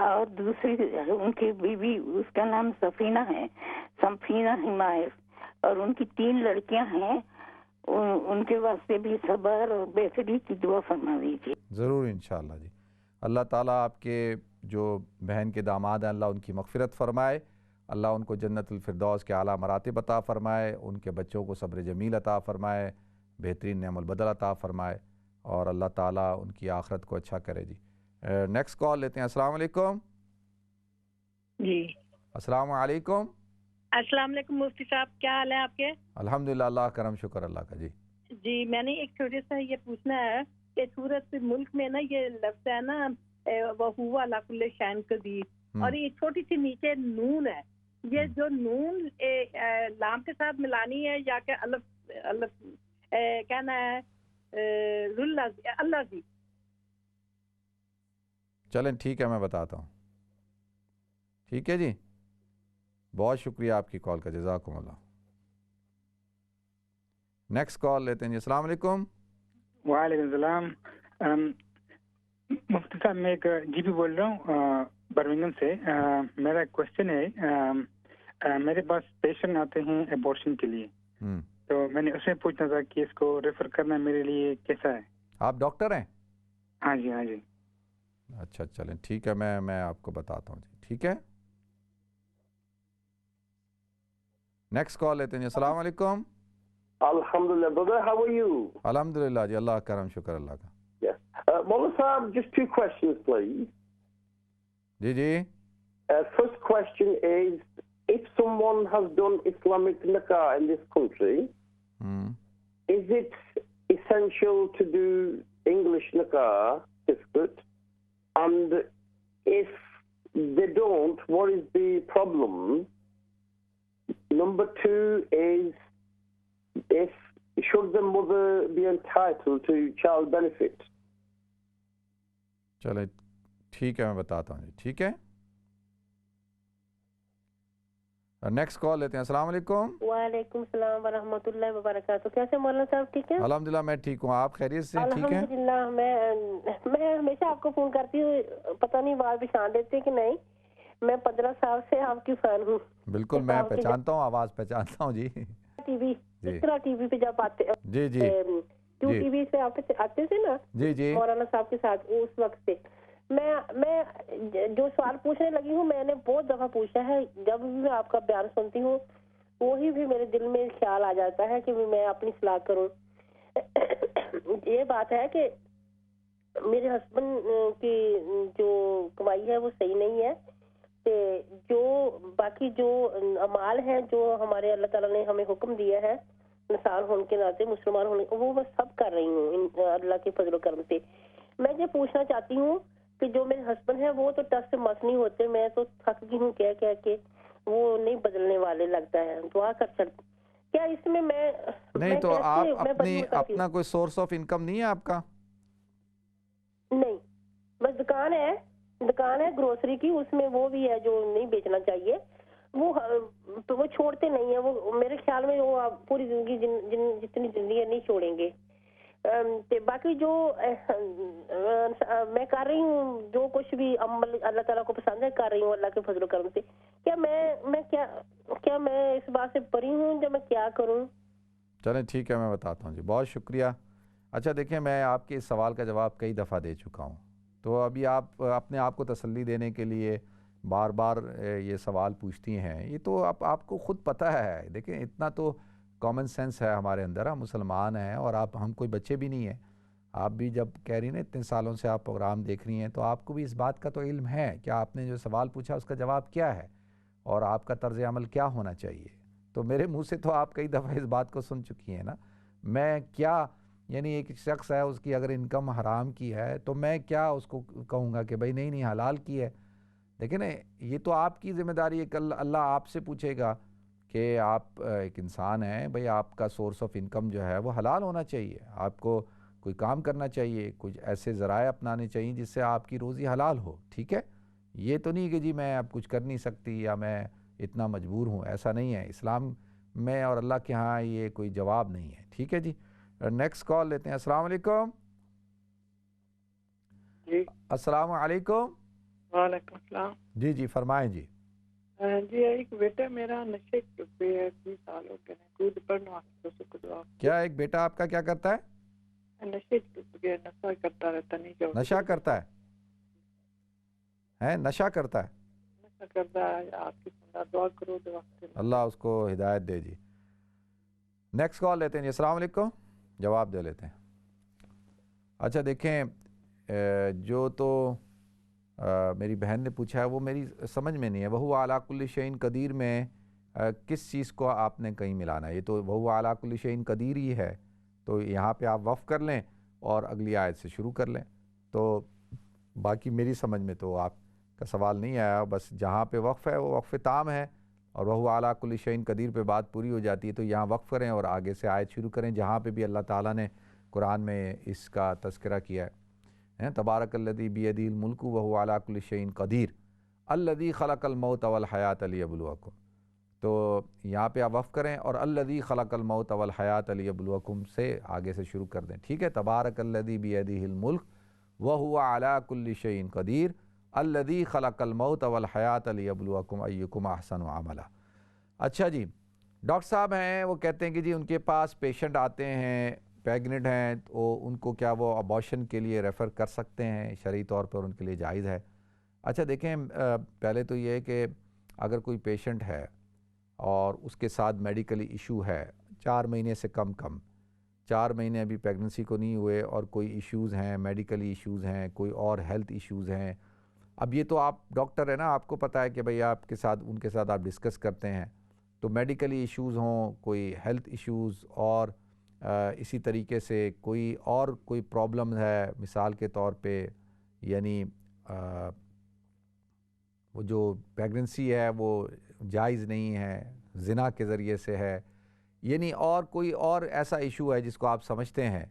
Speaker 2: اور دوسری ان کی بیوی، اس کا نام سفینہ ہے، سفینہ حمایت، اور ان کی 3 لڑکیاں ہیں، ان کے واسطے بھی صبر اور بہتری کی دعا فرما دیجیے۔
Speaker 1: ضرور انشاءاللہ جی۔ اللہ تعالیٰ آپ کے جو بہن کے داماد ہیں، اللہ ان کی مغفرت فرمائے، اللہ ان کو جنت الفردوس کے اعلیٰ مراتب عطا فرمائے، ان کے بچوں کو صبر جمیل عطا فرمائے، بہترین نعم البدل عطا فرمائے، اور اللہ تعالیٰ ان کی آخرت کو اچھا کرے جی۔ نیکسٹ کال لیتے ہیں۔ السلام علیکم۔
Speaker 3: جی
Speaker 1: السلام علیکم۔
Speaker 3: السلام علیکم مفتی صاحب، کیا حال ہے آپ کے؟
Speaker 1: الحمدللہ، اللہ کرم، شکر اللہ کا جی۔
Speaker 3: جی میں نے ایک چھوٹے سا یہ پوچھنا ہے کہ صورت ملک میں نا یہ لفظ ہے نا وہو علی کل شیء قدیر، اور یہ چھوٹی سی نیچے نون ہے، یہ جو نون لام کے ساتھ ملانی ہے یا کہ الف کہنا ہے اللہ جی؟
Speaker 1: چلیں ٹھیک ہے، میں بتاتا ہوں. ٹھیک ہے جی، بہت شکریہ آپ کی کال کا، جزاکم اللہ. نیکسٹ کال لیتے ہیں جی. السلام علیکم.
Speaker 4: وعلیکم السلام. مفتی صاحب میں ایک جی پی بول رہا ہوں برمنگھم سے. میرا کوشچن ہے، میرے پاس پیشنٹ آتے ہیں ابورشن کے لیے، تو میں نے اسے پوچھنا تھا کہ اس کو ریفر کرنا میرے لیے کیسا ہے؟
Speaker 1: آپ ڈاکٹر ہیں؟
Speaker 4: ہاں جی ہاں جی.
Speaker 1: اچھا چلیں ٹھیک ہے، میں آپ کو بتاتا ہوں جی. ٹھیک ہے، نیکسٹ کال لیتے ہیں جی. السلام علیکم.
Speaker 5: Alhamdulillah, brother, how are you?
Speaker 1: الحمدللہ جی، اللہ کا کرم، شکر اللہ کا.
Speaker 5: Yes. Mullah Sahab, just two questions, please.
Speaker 1: G G.
Speaker 5: First question is, if someone has done Islamic nikah in this country, is it essential to do English nikah certificate? And if they don't, what is the problem? Number two is, should the mother be entitled to child benefit?
Speaker 1: چلیں ٹھیک ہے، میں بتاتا ہوں جی. ٹھیک ہے، نیکسٹ کال لیتے ہیں. السلام علیکم.
Speaker 6: وعلیکم السلام ورحمۃ اللہ وبرکاتہ. کیسے مولانا صاحب؟ ٹھیک ہے
Speaker 1: الحمدللہ، میں ٹھیک ہوں. آپ خیریت سے ٹھیک ہیں؟
Speaker 6: الحمدللہ. میں ہمیشہ آپ کو فون کرتی ہوں، پتہ نہیں آواز پہچان دیتے کہ نہیں. میں 15 سال سے آپ کی فین ہوں.
Speaker 1: بالکل میں پہچانتا ہوں، آواز پہچانتا ہوں جی.
Speaker 6: ٹی وی اس طرح ٹی وی پہ جب آتے
Speaker 1: جی جی
Speaker 6: کیوں ٹی وی سے آپ آتے تھے نا
Speaker 1: جی جی
Speaker 6: مولانا صاحب کے ساتھ، اس وقت سے میں جو سوال پوچھنے لگی ہوں میں نے بہت دفعہ پوچھا ہے. جب بھی میں آپ کا بیان سنتی ہوں وہی بھی میرے دل میں خیال آ جاتا ہے کہ میں اپنی اصلاح کروں. یہ بات ہے کہ میرے ہسبینڈ کی جو کمائی ہے وہ صحیح نہیں ہے، کہ جو باقی جو اعمال ہیں جو ہمارے اللہ تعالیٰ نے ہمیں حکم دیا ہے انسان ہونے کے ناطے، مسلمان ہونے، وہ میں سب کر رہی ہوں اللہ کے فضل و کرم سے. میں یہ پوچھنا چاہتی ہوں کہ جو میرے ہسبینڈ ہیں وہ تو ٹس سے مس نہیں ہوتے، میں تو تھک گئی ہوں کہہ کہہ کے، وہ نہیں بدلنے والے لگتا ہے. دعا کر سکتے کیا اس میں
Speaker 1: نہیں؟ تو آپ اپنا کوئی سورس آف انکم نہیں ہے آپ کا؟
Speaker 6: نہیں، بس دکان ہے گروسری کی، اس میں وہ بھی ہے جو نہیں بیچنا چاہیے، وہ چھوڑتے نہیں ہیں. وہ میرے خیال میں وہ پوری زندگی جتنی زندگی نہیں چھوڑیں گے. باقی جو میں کر رہی ہوں جو کچھ بھی عمل اللہ تعالیٰ کو پسند ہے کر رہی ہوں اللہ کے فضل و کرم سے. کیا میں اس بات سے پری ہوں جو میں کیا کروں؟
Speaker 1: چلیں ٹھیک ہے، میں بتاتا ہوں جی. بہت شکریہ. اچھا دیکھیں، میں آپ کے اس سوال کا جواب کئی دفعہ دے چکا ہوں، تو ابھی آپ اپنے آپ کو تسلی دینے کے لیے بار بار یہ سوال پوچھتی ہیں. یہ تو آپ کو خود پتہ ہے. دیکھیں اتنا تو کامن سینس ہے ہمارے اندر، ہم مسلمان ہیں اور ہم کوئی بچے بھی نہیں ہیں. آپ بھی جب کہہ رہی ہیں نا اتنے سالوں سے آپ پروگرام دیکھ رہی ہیں، تو آپ کو بھی اس بات کا تو علم ہے کہ آپ نے جو سوال پوچھا اس کا جواب کیا ہے اور آپ کا طرز عمل کیا ہونا چاہیے. تو میرے منہ سے تو آپ کئی دفعہ اس بات کو سن چکی ہیں نا. میں کیا یعنی ایک شخص ہے، اس کی اگر انکم حرام کی ہے تو میں کیا اس کو کہوں گا کہ بھائی نہیں حلال کی ہے. دیکھیں نا، یہ تو آپ کی ذمہ داری ہے کہ اللہ آپ سے پوچھے گا کہ آپ ایک انسان ہیں، بھائی آپ کا سورس آف انکم جو ہے وہ حلال ہونا چاہیے. آپ کو کوئی کام کرنا چاہیے، کچھ ایسے ذرائع اپنانے چاہیے جس سے آپ کی روزی حلال ہو. ٹھیک ہے، یہ تو نہیں کہ جی میں اب کچھ کر نہیں سکتی یا میں اتنا مجبور ہوں، ایسا نہیں ہے. اسلام میں اور اللہ کے ہاں یہ کوئی جواب نہیں ہے. ٹھیک ہے جی. نیکسٹ کال لیتے ہیں. السلام علیکم.
Speaker 7: جی
Speaker 1: السلام علیکم.
Speaker 7: وعلیکم السلام.
Speaker 1: جی جی فرمائیں جی.
Speaker 7: جی ایک بیٹا میرا نشے پہ 20 سال ہو گئے، خود پڑھنا کو دعا.
Speaker 1: کیا ایک بیٹا آپ کا کیا کرتا ہے؟
Speaker 7: نشے پہ نشہ کرتا رہتا، نہیں جو
Speaker 1: نشہ کرتا ہے نشہ کرتا ہے.
Speaker 7: نشہ کرتا ہے. آپ کی دعا کرو دعا.
Speaker 1: اللہ اس کو ہدایت دے جی. نیکسٹ کال لیتے ہیں جی. السلام علیکم. جواب دے لیتے ہیں. اچھا دیکھیں، جو تو میری بہن نے پوچھا ہے وہ میری سمجھ میں نہیں ہے. وہو اعلیٰ کل شیء قدیر میں کس چیز کو آپ نے کہیں ملانا ہے؟ یہ تو وہو اعلیٰ کل شیء قدیر ہی ہے، تو یہاں پہ آپ وقف کر لیں اور اگلی آیت سے شروع کر لیں. تو باقی میری سمجھ میں تو آپ کا سوال نہیں آیا، بس جہاں پہ وقف ہے وہ وقف تام ہے، اور وہو علی کل شیء قدیر پہ بات پوری ہو جاتی ہے. تو یہاں وقف کریں اور آگے سے آیت شروع کریں جہاں پہ بھی اللہ تعالیٰ نے قرآن میں اس کا تذکرہ کیا ہے. تبارک الذی بیدہ الملک وہو علی کل شیء قدیر الذی خلق الموت والحیات لیبلوکم. تو یہاں پہ آپ وقف کریں اور الذی خلق الموت والحیات لیبلوکم سے آگے سے شروع کر دیں. ٹھیک ہے، تبارک الذی بیدہ الملک وہو علی کل شیء قدیر الذی خلق الموت والحیات لیبلوکم ایکم احسن عملا. اچھا جی، ڈاکٹر صاحب ہیں، وہ کہتے ہیں کہ جی ان کے پاس پیشنٹ آتے ہیں پیگنٹ ہیں، تو ان کو کیا وہ ابارشن کے لیے ریفر کر سکتے ہیں؟ شرعی طور پر ان کے لیے جائز ہے؟ اچھا دیکھیں، پہلے تو یہ ہے کہ اگر کوئی پیشنٹ ہے اور اس کے ساتھ میڈیکلی ایشو ہے 4 مہینے سے کم 4 مہینے ابھی پیگننسی کو نہیں ہوئے اور کوئی ایشوز ہیں، میڈیکلی ایشوز ہیں، کوئی اور ہیلتھ ایشوز ہیں. اب یہ تو آپ ڈاکٹر ہیں نا، آپ کو پتہ ہے کہ بھئی آپ کے ساتھ ان کے ساتھ آپ ڈسکس کرتے ہیں. تو میڈیکلی ایشوز ہوں، کوئی ہیلتھ ایشوز، اور اسی طریقے سے کوئی پرابلم ہے، مثال کے طور پہ یعنی وہ جو پیگننسی ہے وہ جائز نہیں ہے، زنا کے ذریعے سے ہے، یعنی اور کوئی اور ایسا ایشو ہے جس کو آپ سمجھتے ہیں،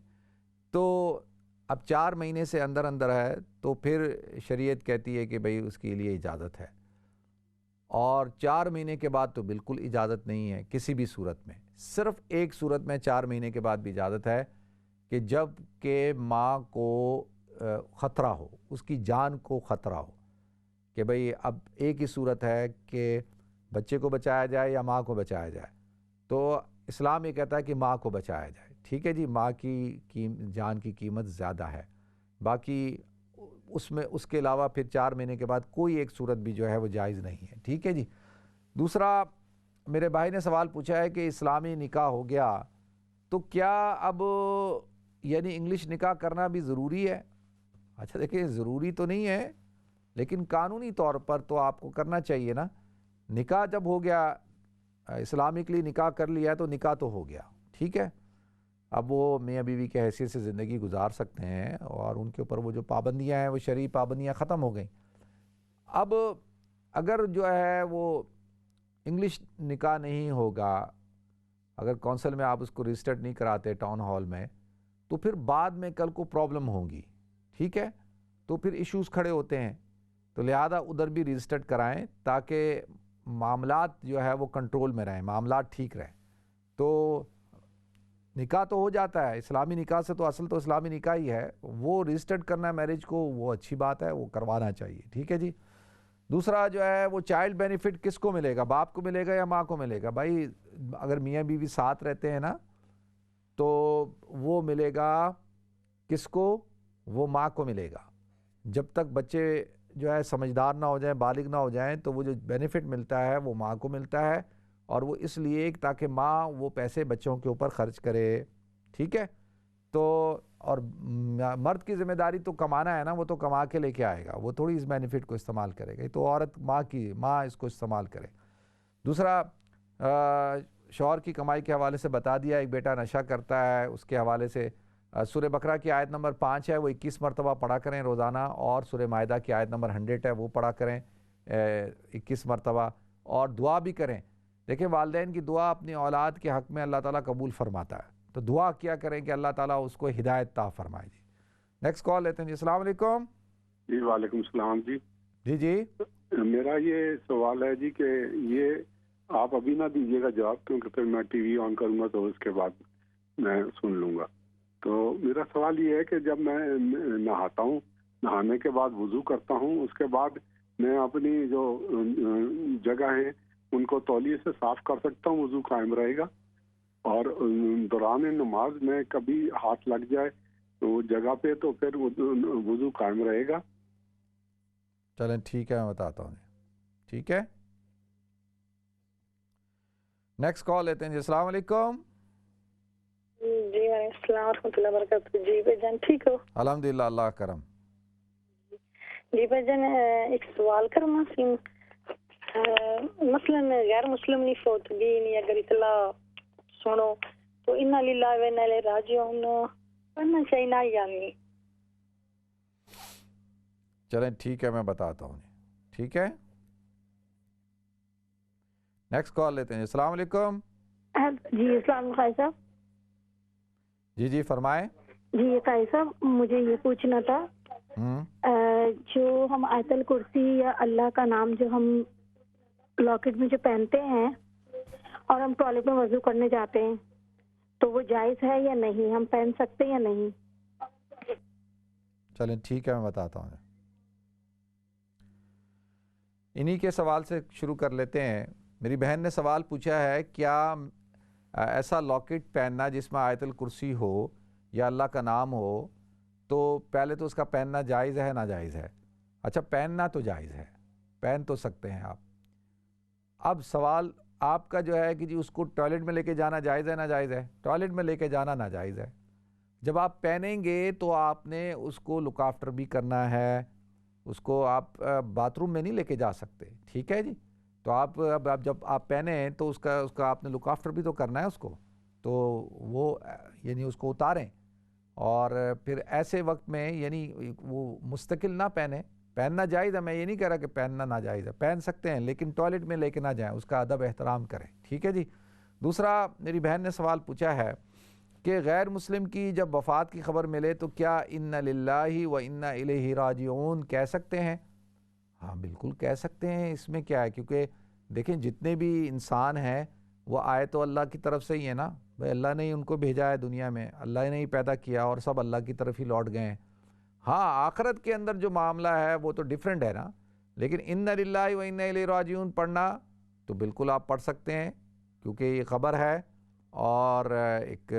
Speaker 1: تو اب 4 مہینے سے اندر ہے تو پھر شریعت کہتی ہے کہ بھئی اس کے لیے اجازت ہے. اور 4 مہینے کے بعد تو بالکل اجازت نہیں ہے کسی بھی صورت میں. صرف ایک صورت میں 4 مہینے کے بعد بھی اجازت ہے کہ جب کہ ماں کو خطرہ ہو، اس کی جان کو خطرہ ہو، کہ بھئی اب ایک ہی صورت ہے کہ بچے کو بچایا جائے یا ماں کو بچایا جائے. تو اسلام یہ کہتا ہے کہ ماں کو بچایا جائے. ٹھیک ہے جی، ماں کی جان کی قیمت زیادہ ہے. باقی اس کے علاوہ پھر 4 مہینے کے بعد کوئی ایک صورت بھی جو ہے وہ جائز نہیں ہے. ٹھیک ہے جی. دوسرا میرے بھائی نے سوال پوچھا ہے کہ اسلامی نکاح ہو گیا تو کیا اب یعنی انگلش نکاح کرنا بھی ضروری ہے؟ اچھا دیکھیں، ضروری تو نہیں ہے لیکن قانونی طور پر تو آپ کو کرنا چاہیے نا. نکاح جب ہو گیا، اسلامکلی نکاح کر لیا تو نکاح تو ہو گیا. ٹھیک ہے، اب وہ میاں بیوی کے حیثیت سے زندگی گزار سکتے ہیں اور ان کے اوپر وہ جو پابندیاں ہیں وہ شرعی پابندیاں ختم ہو گئیں. اب اگر جو ہے وہ انگلش نکاح نہیں ہوگا، اگر کونسل میں آپ اس کو رجسٹرڈ نہیں کراتے ٹاؤن ہال میں، تو پھر بعد میں کل کو پرابلم ہوگی. ٹھیک ہے، تو پھر ایشوز کھڑے ہوتے ہیں. تو لہذا ادھر بھی رجسٹرڈ کرائیں تاکہ معاملات جو ہے وہ کنٹرول میں رہیں، معاملات ٹھیک رہیں. تو نکاح تو ہو جاتا ہے اسلامی نکاح سے، تو اصل تو اسلامی نکاح ہی ہے. وہ رجسٹرڈ کرنا میرج کو وہ اچھی بات ہے، وہ کروانا چاہیے. ٹھیک ہے جی. دوسرا جو ہے وہ چائلڈ بینیفٹ کس کو ملے گا؟ باپ کو ملے گا یا ماں کو ملے گا؟ بھائی اگر میاں بیوی ساتھ رہتے ہیں نا تو وہ ملے گا کس کو؟ وہ ماں کو ملے گا. جب تک بچے جو ہے سمجھدار نہ ہو جائیں، بالغ نہ ہو جائیں، تو وہ جو بینیفٹ ملتا ہے وہ ماں کو ملتا ہے، اور وہ اس لیے تاکہ ماں وہ پیسے بچوں کے اوپر خرچ کرے. ٹھیک ہے. تو اور مرد کی ذمہ داری تو کمانا ہے نا، وہ تو کما کے لے کے آئے گا، وہ تھوڑی اس بینیفٹ کو استعمال کرے گا. تو عورت ماں اس کو استعمال کرے. دوسرا شوہر کی کمائی کے حوالے سے بتا دیا. ایک بیٹا نشہ کرتا ہے، اس کے حوالے سے سورہ بقرہ کی آیت نمبر 5 ہے وہ 21 مرتبہ پڑھا کریں روزانہ، اور سورہ مائدہ کی آیت نمبر 100 ہے وہ پڑھا کریں 21 مرتبہ، اور دعا بھی کریں. دیکھیں والدین کی دعا اپنی اولاد کے حق میں اللہ تعالیٰ قبول فرماتا ہے، تو دعا کیا کریں کہ اللہ تعالیٰ اس کو ہدایت عطا فرمائے. جی نیکسٹ کال لیتے ہیں جی. السلام علیکم.
Speaker 8: جی وعلیکم السلام.
Speaker 1: جی
Speaker 8: میرا یہ سوال ہے جی کہ یہ آپ ابھی نہ دیجیے گا جواب، کیونکہ پھر میں ٹی وی آن کروں گا تو اس کے بعد میں سن لوں گا. تو میرا سوال یہ ہے کہ جب میں نہاتا ہوں، نہانے کے بعد وضو کرتا ہوں، اس کے بعد میں اپنی جو جگہ ہیں ان کو تولیے سے صاف کر سکتا ہوں، وضو قائم رہے گا؟ اور دوران نماز میں کبھی ہاتھ لگ جائے تو جگہ پہ تو پھر وضو قائم رہے گا؟
Speaker 1: چلیں ٹھیک ہے، میں بتاتا ہوں. ٹھیک ہے، نیکسٹ کال لیتے ہیں جی. السلام علیکم.
Speaker 9: جی وعلیکم السلام ورحمۃ اللہ وبرکاتہ. جی بھائی جان ٹھیک ہو؟
Speaker 1: الحمدللہ، اللہ کرم.
Speaker 9: جی بھائی جان ایک سوال کرنا سی. مثلا غیر مسلم نہیں فوتگی نہیں اگر اطلاع سنو تو انا للہ و انا الیہ راجعون پڑھنا چاہیے نہ یعنی.
Speaker 1: چلیں ٹھیک ہے، میں بتاتا ہوں. ٹھیک ہے، نیکسٹ کال لیتے ہیں. السلام علیکم.
Speaker 10: جی السلام علیکم قاری صاحب.
Speaker 1: جی فرمائیں.
Speaker 10: جی قاری صاحب مجھے یہ پوچھنا تھا، جو ہم آیت الکرسی یا اللہ کا نام جو ہم لاکٹ میں جو پہنتے ہیں اور ہم ٹوائلٹ میں وضو کرنے جاتے ہیں تو وہ جائز ہے یا نہیں؟ ہم پہن سکتے ہیں یا نہیں؟
Speaker 1: چلیں ٹھیک ہے، میں بتاتا ہوں. انہی کے سوال سے شروع کر لیتے ہیں. میری بہن نے سوال پوچھا ہے، کیا ایسا لاکٹ پہننا جس میں آیت الکرسی ہو یا اللہ کا نام ہو، تو پہلے تو اس کا پہننا جائز ہے ناجائز ہے؟ اچھا، پہننا تو جائز ہے، پہن تو سکتے ہیں آپ. اب سوال آپ کا جو ہے کہ جی اس کو ٹوائلٹ میں لے کے جانا جائز ہے ناجائز ہے؟ ٹوائلٹ میں لے کے جانا ناجائز ہے. جب آپ پہنیں گے تو آپ نے اس کو لک آفٹر بھی کرنا ہے. اس کو آپ باتھ روم میں نہیں لے کے جا سکتے. ٹھیک ہے جی. تو آپ اب جب آپ پہنیں تو اس کا آپ نے لک آفٹر بھی تو کرنا ہے اس کو. تو وہ یعنی اس کو اتاریں، اور پھر ایسے وقت میں یعنی وہ مستقل نہ پہنیں. پہننا جائز ہے، میں یہ نہیں کہہ رہا کہ پہننا ناجائز ہے، پہن سکتے ہیں، لیکن ٹوائلٹ میں لے کے نہ جائیں، اس کا ادب احترام کریں. ٹھیک ہے جی. دوسرا میری بہن نے سوال پوچھا ہے کہ غیر مسلم کی جب وفات کی خبر ملے تو کیا انا للہ و انا الیہ راجعون کہہ سکتے ہیں؟ ہاں بالکل کہہ سکتے ہیں. اس میں کیا ہے؟ کیونکہ دیکھیں جتنے بھی انسان ہیں وہ آئے تو اللہ کی طرف سے ہی ہے نا بھائی. اللہ نے ہی ان کو بھیجا ہے دنیا میں، اللہ نے ہی پیدا کیا، اور سب اللہ کی طرف ہی لوٹ گئے ہیں. ہاں آخرت کے اندر جو معاملہ ہے وہ تو ڈیفرنٹ ہے نا. لیکن انا للہ و انا الیہ راجعون پڑھنا تو بالکل آپ پڑھ سکتے ہیں، کیونکہ یہ خبر ہے. اور ایک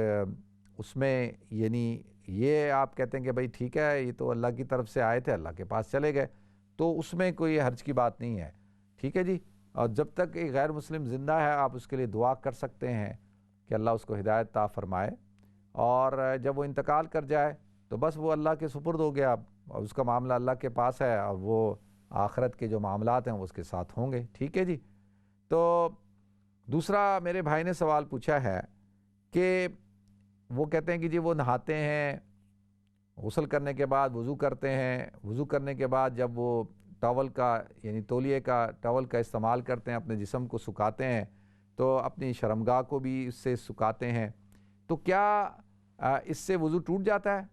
Speaker 1: اس میں یعنی یہ آپ کہتے ہیں کہ بھائی ٹھیک ہے یہ تو اللہ کی طرف سے آئے تھے، اللہ کے پاس چلے گئے، تو اس میں کوئی حرج کی بات نہیں ہے. ٹھیک ہے جی. اور جب تک ایک غیر مسلم زندہ ہے آپ اس کے لیے دعا کر سکتے ہیں کہ اللہ اس کو ہدایت عطا فرمائے. اور جب وہ انتقال کر جائے تو بس وہ اللہ کے سپرد ہو گیا، اور اس کا معاملہ اللہ کے پاس ہے، اور وہ آخرت کے جو معاملات ہیں وہ اس کے ساتھ ہوں گے. ٹھیک ہے جی. تو دوسرا میرے بھائی نے سوال پوچھا ہے کہ وہ کہتے ہیں کہ جی وہ نہاتے ہیں، غسل کرنے کے بعد وضو کرتے ہیں، وضو کرنے کے بعد جب وہ ٹاول کا یعنی تولیے کا ٹاول کا استعمال کرتے ہیں، اپنے جسم کو سکھاتے ہیں، تو اپنی شرمگاہ کو بھی اس سے سکھاتے ہیں، تو کیا اس سے وضو ٹوٹ جاتا ہے؟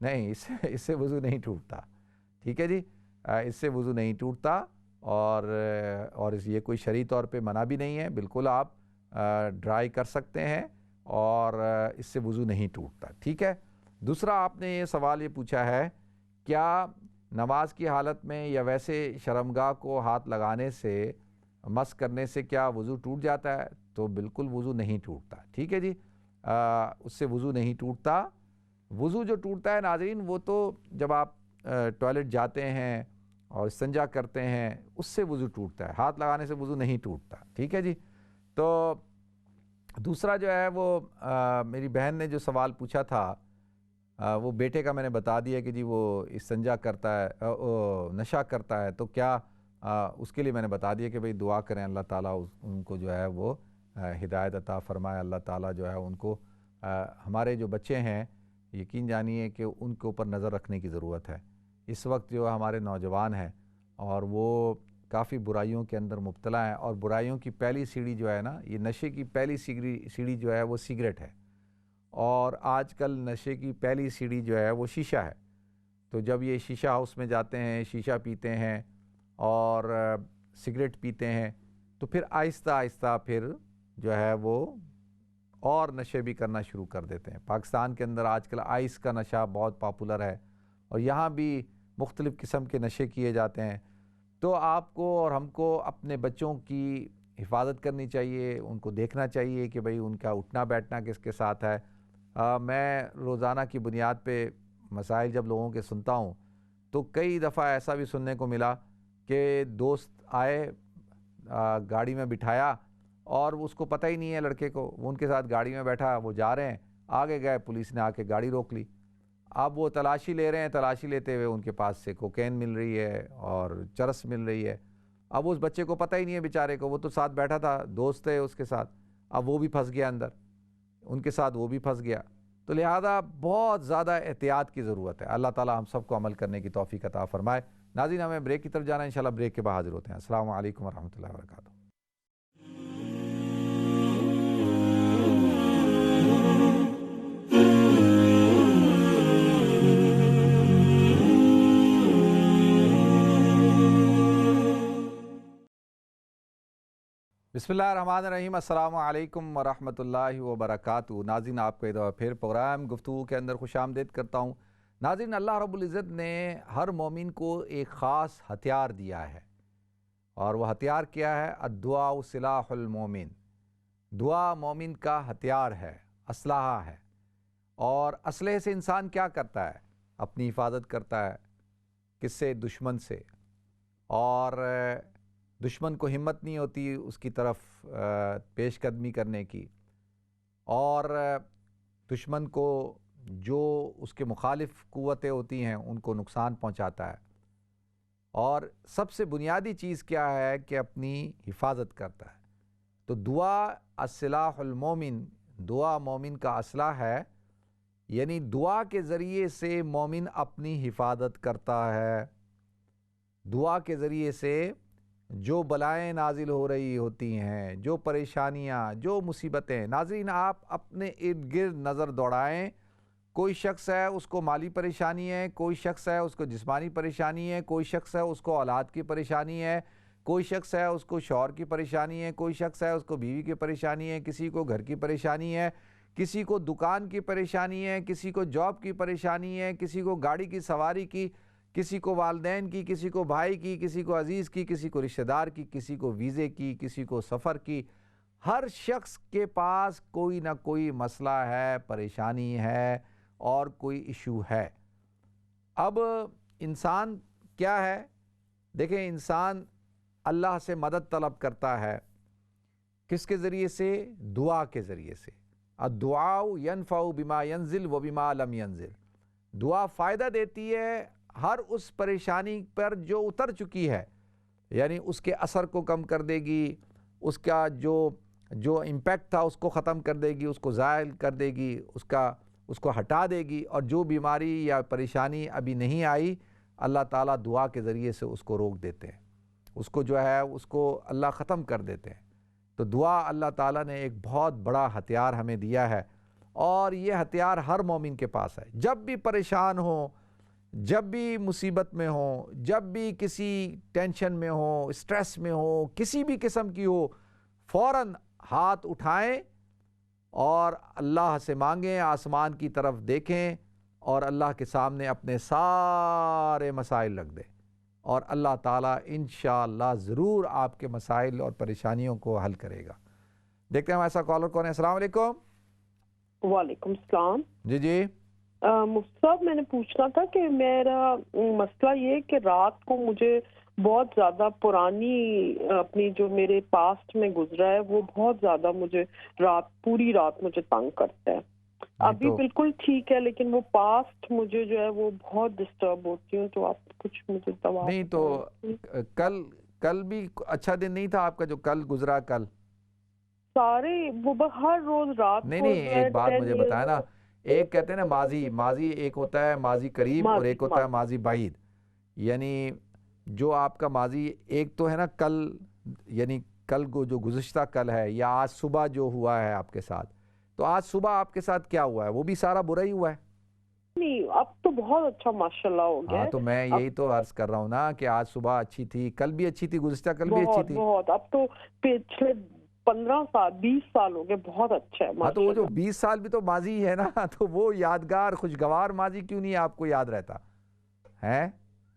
Speaker 1: نہیں، اس سے وضو نہیں ٹوٹتا. ٹھیک ہے جی. اس سے وضو نہیں ٹوٹتا، اور یہ کوئی شرعی طور پہ منع بھی نہیں ہے. بالکل آپ ڈرائی کر سکتے ہیں اور اس سے وضو نہیں ٹوٹتا. ٹھیک ہے. دوسرا آپ نے یہ سوال یہ پوچھا ہے، کیا نماز کی حالت میں یا ویسے شرمگاہ کو ہاتھ لگانے سے مس کرنے سے کیا وضو ٹوٹ جاتا ہے؟ تو بالکل وضو نہیں ٹوٹتا. ٹھیک ہے جی. اس سے وضو نہیں ٹوٹتا. وضو جو ٹوٹتا ہے ناظرین وہ تو جب آپ ٹوائلٹ جاتے ہیں اور استنجا کرتے ہیں اس سے وضو ٹوٹتا ہے، ہاتھ لگانے سے وضو نہیں ٹوٹتا. ٹھیک ہے جی. تو دوسرا جو ہے وہ میری بہن نے جو سوال پوچھا تھا وہ بیٹے کا میں نے بتا دیا کہ جی وہ استنجا کرتا ہے، نشہ کرتا ہے، تو کیا اس کے لیے میں نے بتا دیا کہ بھئی دعا کریں اللہ تعالیٰ ان کو جو ہے وہ ہدایت عطا فرمائے. اللہ تعالیٰ جو ہے ان کو ہمارے جو بچے ہیں یقین جانیے کہ ان کے اوپر نظر رکھنے کی ضرورت ہے. اس وقت جو ہمارے نوجوان ہیں اور وہ کافی برائیوں کے اندر مبتلا ہیں، اور برائیوں کی پہلی سیڑھی جو ہے نا، یہ نشے کی پہلی سیڑھی جو ہے وہ سگریٹ ہے، اور آج کل نشے کی پہلی سیڑھی جو ہے وہ شیشہ ہے. تو جب یہ شیشہ ہاؤس میں جاتے ہیں، شیشہ پیتے ہیں اور سگریٹ پیتے ہیں، تو پھر آہستہ آہستہ پھر جو ہے وہ اور نشے بھی کرنا شروع کر دیتے ہیں. پاکستان کے اندر آج کل آئس کا نشہ بہت پاپولر ہے، اور یہاں بھی مختلف قسم کے نشے کیے جاتے ہیں. تو آپ کو اور ہم کو اپنے بچوں کی حفاظت کرنی چاہیے، ان کو دیکھنا چاہیے کہ بھئی ان کا اٹھنا بیٹھنا کس کے ساتھ ہے. میں روزانہ کی بنیاد پہ مسائل جب لوگوں کے سنتا ہوں تو کئی دفعہ ایسا بھی سننے کو ملا کہ دوست آئے، گاڑی میں بٹھایا، اور اس کو پتہ ہی نہیں ہے لڑکے کو، وہ ان کے ساتھ گاڑی میں بیٹھا، وہ جا رہے ہیں، آگے گئے، پولیس نے آ کے گاڑی روک لی. اب وہ تلاشی لے رہے ہیں، تلاشی لیتے ہوئے ان کے پاس سے کوکین مل رہی ہے اور چرس مل رہی ہے. اب اس بچے کو پتہ ہی نہیں ہے بیچارے کو، وہ تو ساتھ بیٹھا تھا، دوست ہے اس کے ساتھ، اب وہ بھی پھنس گیا اندر، ان کے ساتھ وہ بھی پھنس گیا. تو لہذا بہت زیادہ احتیاط کی ضرورت ہے۔ اللہ تعالی ہم سب کو عمل کرنے کی توفیق عطا فرمائے۔ ناظرین ہمیں بریک کی طرف جانا ہے، انشاءاللہ بریک کے بعد حاضر ہوتے ہیں۔ السلام علیکم ورحمۃ اللہ وبرکاتہ۔ بسم اللہ الرحمن الرحیم۔ السلام علیکم ورحمۃ اللہ وبرکاتہ۔ ناظرین آپ کو ایک دفعہ پھر پروگرام گفتگو کے اندر خوش آمدید کرتا ہوں۔ ناظرین اللہ رب العزت نے ہر مومن کو ایک خاص ہتھیار دیا ہے، اور وہ ہتھیار کیا ہے؟ الدعاء سلاح المومن۔ دعا مومن کا ہتھیار ہے، اسلحہ ہے۔ اور اسلحے سے انسان کیا کرتا ہے؟ اپنی حفاظت کرتا ہے۔ کس سے؟ دشمن سے۔ اور دشمن کو ہمت نہیں ہوتی اس کی طرف پیش قدمی کرنے کی، اور دشمن کو جو اس کے مخالف قوتیں ہوتی ہیں ان کو نقصان پہنچاتا ہے۔ اور سب سے بنیادی چیز کیا ہے کہ اپنی حفاظت کرتا ہے۔ تو دعا السلاح المومن، دعا مومن کا اسلحہ ہے، یعنی دعا کے ذریعے سے مومن اپنی حفاظت کرتا ہے۔ دعا کے ذریعے سے جو بلائیں نازل ہو رہی ہوتی ہیں، جو پریشانیاں، جو مصیبتیں، ناظرین آپ اپنے ارد گرد نظر دوڑائیں۔ کوئی شخص ہے اس کو مالی پریشانی ہے، کوئی شخص ہے اس کو جسمانی پریشانی ہے، کوئی شخص ہے اس کو اولاد کی پریشانی ہے، کوئی شخص ہے اس کو شوہر کی پریشانی ہے، کوئی شخص ہے اس کو بیوی کی پریشانی ہے، کسی کو گھر کی پریشانی ہے، کسی کو دکان کی پریشانی ہے، کسی کو جاب کی پریشانی ہے، کسی کو گاڑی کی سواری کی، کسی کو والدین کی، کسی کو بھائی کی، کسی کو عزیز کی، کسی کو رشتہ دار کی، کسی کو ویزے کی، کسی کو سفر کی۔ ہر شخص کے پاس کوئی نہ کوئی مسئلہ ہے، پریشانی ہے، اور کوئی ایشو ہے۔ اب انسان کیا ہے؟ دیکھیں انسان اللہ سے مدد طلب کرتا ہے، کس کے ذریعے سے؟ دعا کے ذریعے سے۔ الدعاء ينفع بما ينزل وبما لم ينزل۔ دعا فائدہ دیتی ہے ہر اس پریشانی پر جو اتر چکی ہے، یعنی اس کے اثر کو کم کر دے گی، اس کا جو امپیکٹ تھا اس کو ختم کر دے گی، اس کو زائل کر دے گی، اس کو ہٹا دے گی، اور جو بیماری یا پریشانی ابھی نہیں آئی اللہ تعالیٰ دعا کے ذریعے سے اس کو روک دیتے ہیں، اس کو جو ہے اس کو اللہ ختم کر دیتے ہیں۔ تو دعا اللہ تعالیٰ نے ایک بہت بڑا ہتھیار ہمیں دیا ہے، اور یہ ہتھیار ہر مومن کے پاس ہے۔ جب بھی پریشان ہو، جب بھی مصیبت میں ہو، جب بھی کسی ٹینشن میں ہو، اسٹریس میں ہو، کسی بھی قسم کی ہو، فوراً ہاتھ اٹھائیں اور اللہ سے مانگیں، آسمان کی طرف دیکھیں، اور اللہ کے سامنے اپنے سارے مسائل رکھ دیں، اور اللہ تعالیٰ انشاءاللہ ضرور آپ کے مسائل اور پریشانیوں کو حل کرے گا۔ دیکھتے ہیں ایسا کالر کون ہے۔ السلام علیکم۔
Speaker 11: وعلیکم السلام۔
Speaker 1: جی جی
Speaker 11: مفتی صاحب، میں نے پوچھنا تھا کہ میرا مسئلہ یہ کہ رات کو مجھے بہت زیادہ پرانی اپنی جو میرے پاسٹ میں گزرا ہے وہ بہت زیادہ مجھے پوری رات مجھے تنگ کرتا ہے۔ ابھی بالکل ٹھیک ہے، لیکن وہ پاسٹ مجھے جو ہے وہ بہت ڈسٹرب ہوتی ہوں، تو آپ کچھ مجھے دوا
Speaker 1: نہیں تو کل بھی اچھا دن نہیں تھا آپ کا جو کل گزرا؟ کل
Speaker 11: سارے وہ ہر روز رات
Speaker 1: نہیں ایک بات مجھے بتایا نا، ایک کہتے ہیں نا ماضی ایک ہوتا ہے ماضی قریب اور ایک ہوتا ہے ماضی بعید، یعنی جو آپ کا ماضی ایک تو ہے نا کل، یعنی کل کو جو گزشتہ کل ہے، یا آج صبح جو ہوا ہے آپ کے ساتھ، تو آج صبح آپ کے ساتھ کیا ہوا ہے؟ وہ بھی سارا برا ہی ہوا ہے؟
Speaker 11: نہیں اب تو بہت اچھا ماشاءاللہ ہو گیا۔
Speaker 1: ہاں تو میں یہی تو عرض کر رہا ہوں نا کہ آج صبح اچھی تھی، کل بھی اچھی تھی، گزشتہ کل بھی اچھی تھی،
Speaker 11: بہت اب تو پچھلے 15 سال 20 سال ہو گئے، بہت اچھا ہے۔
Speaker 1: ہاں تو وہ جو 20 سال بھی تو ماضی ہے نا، تو وہ یادگار خوشگوار ماضی کیوں نہیں آپ کو یاد رہتا ہے؟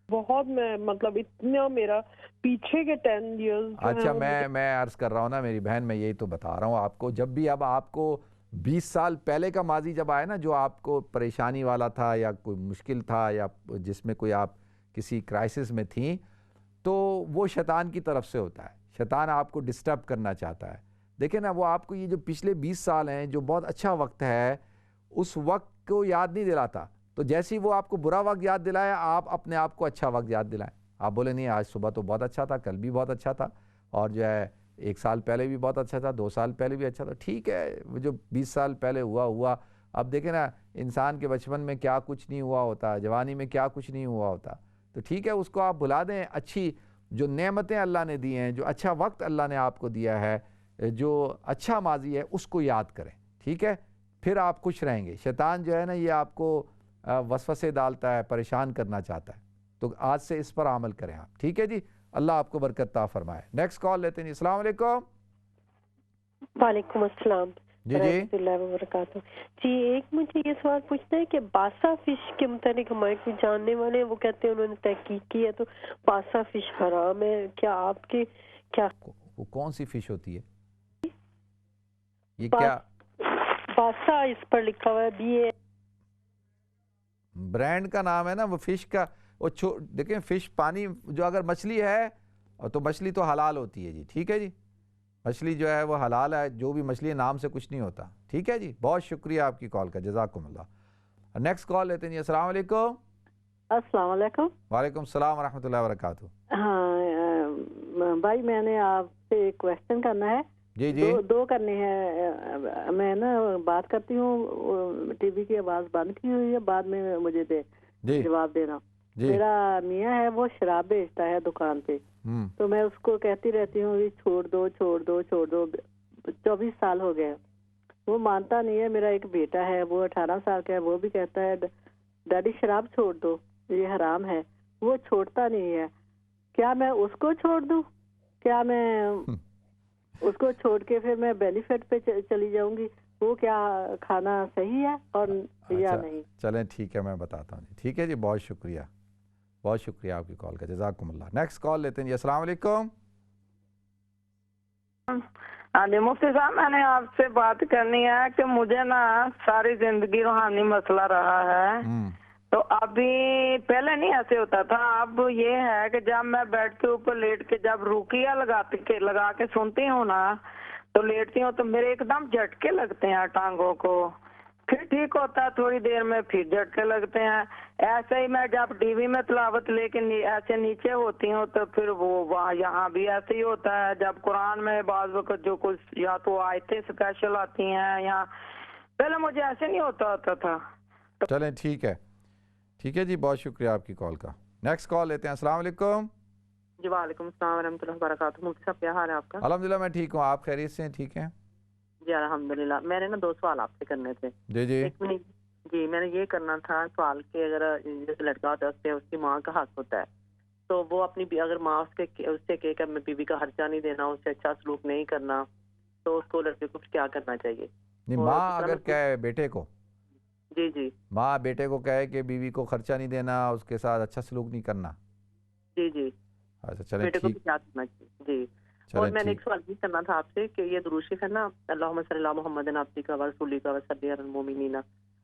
Speaker 11: بہت میں مطلب اتنا میرا پیچھے کے 10 ایئرز۔
Speaker 1: اچھا میں عرض کر رہا ہوں نا میری بہن، میں یہی تو بتا رہا ہوں آپ کو، جب بھی اب آپ کو 20 سال پہلے کا ماضی جب آئے نا، جو آپ کو پریشانی والا تھا یا کوئی مشکل تھا یا جس میں کوئی آپ کسی کرائسس میں تھیں، تو وہ شیطان کی طرف سے ہوتا ہے، شیطان آپ کو ڈسٹرب کرنا چاہتا ہے۔ دیکھیں نا وہ آپ کو یہ جو پچھلے 20 سال ہیں جو بہت اچھا وقت ہے، اس وقت کو یاد نہیں دلاتا، تو جیسے ہی وہ آپ کو برا وقت یاد دلائے آپ اپنے آپ کو اچھا وقت یاد دلائیں، آپ بولے نہیں آج صبح تو بہت اچھا تھا، کل بھی بہت اچھا تھا، اور جو ہے 1 سال پہلے بھی بہت اچھا تھا، 2 سال پہلے بھی اچھا تھا، ٹھیک ہے وہ جو 20 سال پہلے ہوا اب دیکھیں نا انسان کے بچپن میں کیا کچھ نہیں ہوا ہوتا، جوانی میں کیا کچھ نہیں ہوا ہوتا، تو ٹھیک ہے اس کو آپ بھلا دیں، اچھی جو نعمتیں اللہ نے دی ہیں، جو اچھا وقت اللہ نے آپ کو دیا ہے، جو اچھا ماضی ہے اس کو یاد کریں، ٹھیک ہے، پھر آپ خوش رہیں گے۔ شیطان جو ہے نا یہ آپ کو وسوسے ڈالتا ہے، پریشان کرنا چاہتا ہے، تو آج سے اس پر عمل کریں آپ، ٹھیک ہے جی، اللہ آپ کو برکت عطا فرمائے۔ نیکسٹ کال لیتے ہیں جی، السلام علیکم۔
Speaker 6: وعلیکم السلام
Speaker 1: جی
Speaker 6: ورحمۃ اللہ وبرکاتہ۔ جی ایک مجھے یہ سوال پوچھنا ہے کہ باسا فش کے متعلق ہمارے کوئی جاننے والے ہیں، وہ کہتے ہیں انہوں نے تحقیق کی ہے تو باسا فش حرام ہے، کیا آپ کے کیا
Speaker 1: وہ کون سی فش ہوتی ہے؟ یہ کیا
Speaker 6: باسا اس پر لکھا ہوا ہے، BA
Speaker 1: برانڈ کا نام ہے نا وہ فش کا، وہ دیکھیں فش پانی جو اگر مچھلی ہے تو مچھلی تو حلال ہوتی ہے جی، ٹھیک ہے جی، مچھلی جو ہے وہ حلال ہے، جو بھی مچھلی نام سے کچھ نہیں ہوتا، ٹھیک ہے جی، بہت شکریہ آپ کی کال کا، جزاکم اللہ۔ نیکسٹ کال لیتے ہیں جی، السلام علیکم۔
Speaker 12: السلام علیکم۔
Speaker 1: وعلیکم السلام ورحمۃ اللہ وبرکاتہ۔
Speaker 12: ہاں بھائی میں نے آپ سے ایک کویشچن کرنا ہے۔
Speaker 1: جی جی
Speaker 12: دو کرنے ہیں، میں نا بات کرتی ہوں، ٹی وی کی آواز بند کی ہوئی ہے، بعد میں مجھے جواب دینا۔ میرا میاں ہے وہ شراب بیچتا ہے دکان پہ، تو میں اس کو کہتی رہتی ہوں چھوڑ دو چھوڑ دو چھوڑ دو، 24 سال ہو گئے، وہ مانتا نہیں ہے۔ میرا ایک بیٹا ہے وہ 18 سال کا ہے، وہ بھی کہتا ہے ڈیڈی شراب چھوڑ دو یہ حرام ہے، وہ چھوڑتا نہیں ہے۔ کیا میں اس کو چھوڑ دوں؟ کیا میں اس کو چھوڑ کے پھر میں بینیفٹ پہ چلی جاؤں گی؟ وہ کیا کھانا صحیح ہے اور یا نہیں؟
Speaker 1: چلیں ٹھیک ہے، میں بتاتا ہوں جی، ٹھیک ہے جی، بہت شکریہ، بہت شکریہ آپ کی کال کا، جزاکم اللہ۔ نیکسٹ کال لیتے ہیں جی، السلام علیکم۔
Speaker 13: ہاں جی مفتی صاحب، میں نے آپ سے بات کرنی ہے کہ مجھے نا ساری زندگی روحانی مسئلہ رہا ہے، تو ابھی پہلے نہیں ایسے ہوتا تھا، اب یہ ہے کہ جب میں بیڈ کے اوپر لیٹ کے جب رقیہ لگا کے سنتی ہوں نا تو لیٹتی ہوں تو میرے ایک دم جھٹکے لگتے ہیں ٹانگوں کو، پھر ٹھیک ہوتا ہے تھوڑی دیر میں پھر جھٹکے لگتے ہیں۔ ایسے ہی میں جب ٹی وی میں تلاوت لے کے ایسے نیچے ہوتی ہوں تو پھر وہ وہاں یہاں بھی ایسے ہی ہوتا ہے۔ جب قرآن میں بعض وقت جو کچھ یا تو آیتیں اسپیشل آتی ہیں یا پہلے مجھے ایسے نہیں ہوتا تھا۔
Speaker 1: چلیں ٹھیک ہے، ٹھیک ہے جی، بہت شکریہ آپ کی کال کا۔ نیکسٹ کال لیتے ہیں، السلام علیکم۔
Speaker 14: جی وعلیکم السلام ورحمۃ اللہ وبرکاتہ۔ مفتی صاحب کیا حال ہے آپ کا؟
Speaker 1: الحمدللہ میں ٹھیک ہوں، آپ خیریت سے ہیں؟ ٹھیک ہیں
Speaker 14: جی الحمدللہ۔ میں نے نا 2 سوال آپ سے کرنے تھے۔
Speaker 1: جی جی
Speaker 14: جی میں نے یہ کرنا تھا سوال کہ اگر جیسے لڑکا ہوتا ہے اس کی ماں کا حق ہوتا ہے، تو وہ اپنی اگر ماں اس سے کہے کہ میں بیوی کا خرچہ نہیں دینا، اس سے اچھا سلوک نہیں کرنا، تو اس کو لڑکے کو کیا کرنا چاہیے؟
Speaker 1: ماں اگر کہے بیٹے کو،
Speaker 14: جی جی
Speaker 1: ماں بیٹے کو کہے کہ بیوی کو خرچہ نہیں دینا، اس کے ساتھ اچھا سلوک نہیں کرنا،
Speaker 14: جی جی
Speaker 1: اچھا چلیں
Speaker 14: بیٹے کو
Speaker 1: ٹھیک،
Speaker 14: کیا کرنا چاہیے؟ جی اور میں نے ایک سوال بھی کرنا تھا آپ سے کہ یہ درود شریف ہے نا، اللہم صلی علی محمد عبدک و رسولک و صلی علی المؤمنین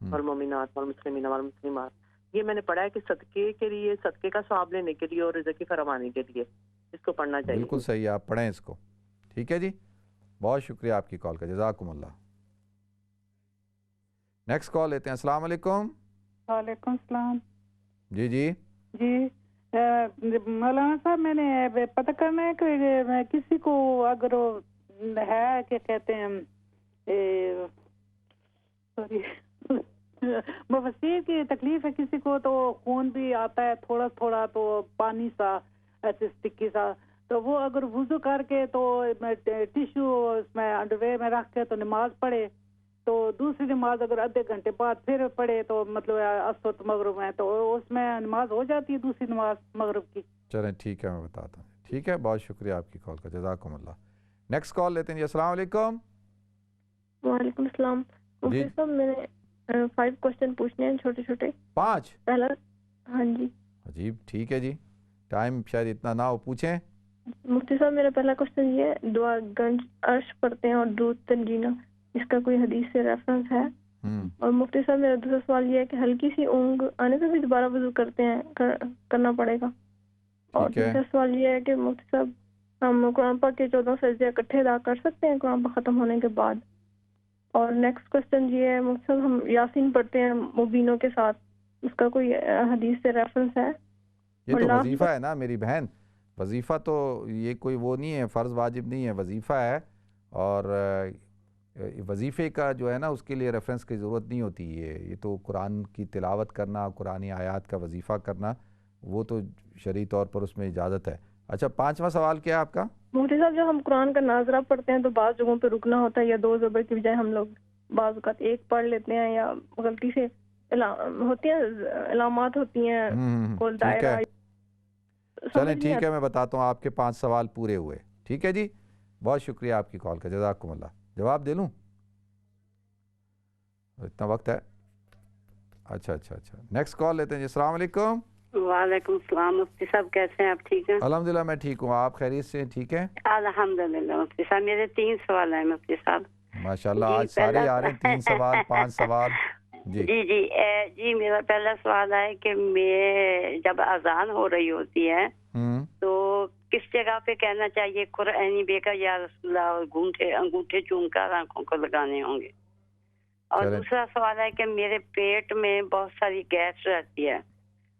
Speaker 14: والمؤمنات والمسلمین والمسلمات، یہ میں نے پڑھا ہے کہ صدقے کے لیے، صدقے کا ثواب لینے کے لیے اور رزق کی فراوانی کے لیے اس کو پڑھنا چاہیے۔
Speaker 1: بالکل صحیح، آپ پڑھیں اس کو، ٹھیک ہے جی، بہت شکریہ آپ کی کال کا، جزاکم اللہ۔ نیکسٹ کال لیتے ہیں، السلام علیکم۔
Speaker 7: وعلیکم السلام۔
Speaker 1: جی جی
Speaker 7: جی مولانا صاحب، میں نے پتہ کرنا ہے کہ کسی کو اگر ہے کہ کہتے ہیں سوری بواسیر کی تکلیف ہے کسی کو، تو خون بھی آتا ہے تھوڑا تھوڑا، تو پانی سا ایسے اسٹکی سا، تو وہ اگر وضو کر کے تو ٹیشو اس میں انڈرویئر میں رکھ کے تو نماز پڑھے، تو دوسری نماز اگر آدھے گھنٹے بعد پھر پڑھے تو مطلب اسود مغرب میں، تو اس میں نماز ہو جاتی ہے دوسری نماز مغرب کی؟
Speaker 1: چلیں ٹھیک ہے، میں بتاتا ہوں، ٹھیک ہے، بہت شکریہ آپ کی کال کا، جزاکم اللہ۔ نیکسٹ کال لیتے ہیں جی، السلام علیکم۔
Speaker 6: وعلیکم السلام۔ مفتی صاحب میں نے 5 کوشچن پوچھنے ہیں، چھوٹے چھوٹے۔
Speaker 1: 5؟
Speaker 6: پہلا، ہاں جی
Speaker 1: عجیب، ٹھیک ہے جی، ٹائم شاید اتنا نہ ہو، پوچھیں۔
Speaker 6: مفتی صاحب میرا پہلا کوشچن یہ ہے، دعا گنج عرش پڑھتے ہیں اور درود تنجینہ، اس کا کوئی حدیث سے ریفرنس ہے؟ اور مفتی صاحب میرا دوسرا سوال یہ ہے کہ ہلکی سی اونگ آنے سے بھی دوبارہ وضو کرتے ہیں، کرنا پڑے گا؟ اور تیسرا سوال یہ ہے کہ مفتی صاحب ہم قرآن پاک کے 14 سجدے اکٹھے ادا کر سکتے ہیں قرآن پاک ختم ہونے کے بعد؟ اور نیکسٹ کوشچن یہ ہے مفتی صاحب، ہم یاسین پڑھتے ہیں مبینوں کے ساتھ، اس کا کوئی حدیث سے ریفرنس ہے؟
Speaker 1: یہ تو وظیفہ ہے نا میری بہن، وظیفہ تو یہ کوئی وہ نہیں ہے، فرض واجب نہیں ہے، وظیفہ ہے، اور وظیفے کا جو ہے نا اس کے لیے ریفرنس کی ضرورت نہیں ہوتی ہے، یہ تو قرآن کی تلاوت کرنا، قرآنی آیات کا وظیفہ کرنا، وہ تو شرعی طور پر اس میں اجازت ہے۔ اچھا 5واں سوال کیا ہے آپ کا؟
Speaker 15: مفتی صاحب جب ہم قرآن کا ناظرہ پڑھتے ہیں تو بعض جگہوں پہ رکنا ہوتا ہے، یا 2 زبر کی بجائے ہم لوگ بعض اوقات 1 پڑھ لیتے ہیں، یا غلطی سے ہوتی ہیں علامات ہوتی ہیں کول دائرہ۔
Speaker 1: چلیں ٹھیک ہے، میں بتاتا ہوں، آپ کے 5 سوال پورے ہوئے، ٹھیک ہے جی، بہت شکریہ آپ کی کال کا، جزاکم اللہ۔ جواب دے لوں؟ اتنا وقت ہے؟ اچھا نیکسٹ کال لیتے ہیں جی۔ السلام علیکم۔
Speaker 16: وعلیکم السلام مفتی صاحب، کیسے ہیں آپ؟ ٹھیک ہیں
Speaker 1: الحمدللہ، میں ٹھیک ہوں، آپ خیریت سے ہیں؟ ٹھیک ہے
Speaker 16: الحمدللہ مفتی صاحب، میرے 3 سوال ہیں مفتی صاحب۔
Speaker 1: ماشاءاللہ، آج سارے آ رہے ہیں، 3 سوال 5 سوال۔
Speaker 16: جی میرا پہلا سوال ہے کہ میں جب اذان ہو رہی ہوتی ہے تو کس جگہ پہ کہنا چاہیے قرآنی بے کا یا رسول اللہ، انگوٹھے چوم کر آنکھوں کو لگانے ہوں گے؟ اور دوسرا سوال ہے کہ میرے پیٹ میں بہت ساری گیس رہتی ہے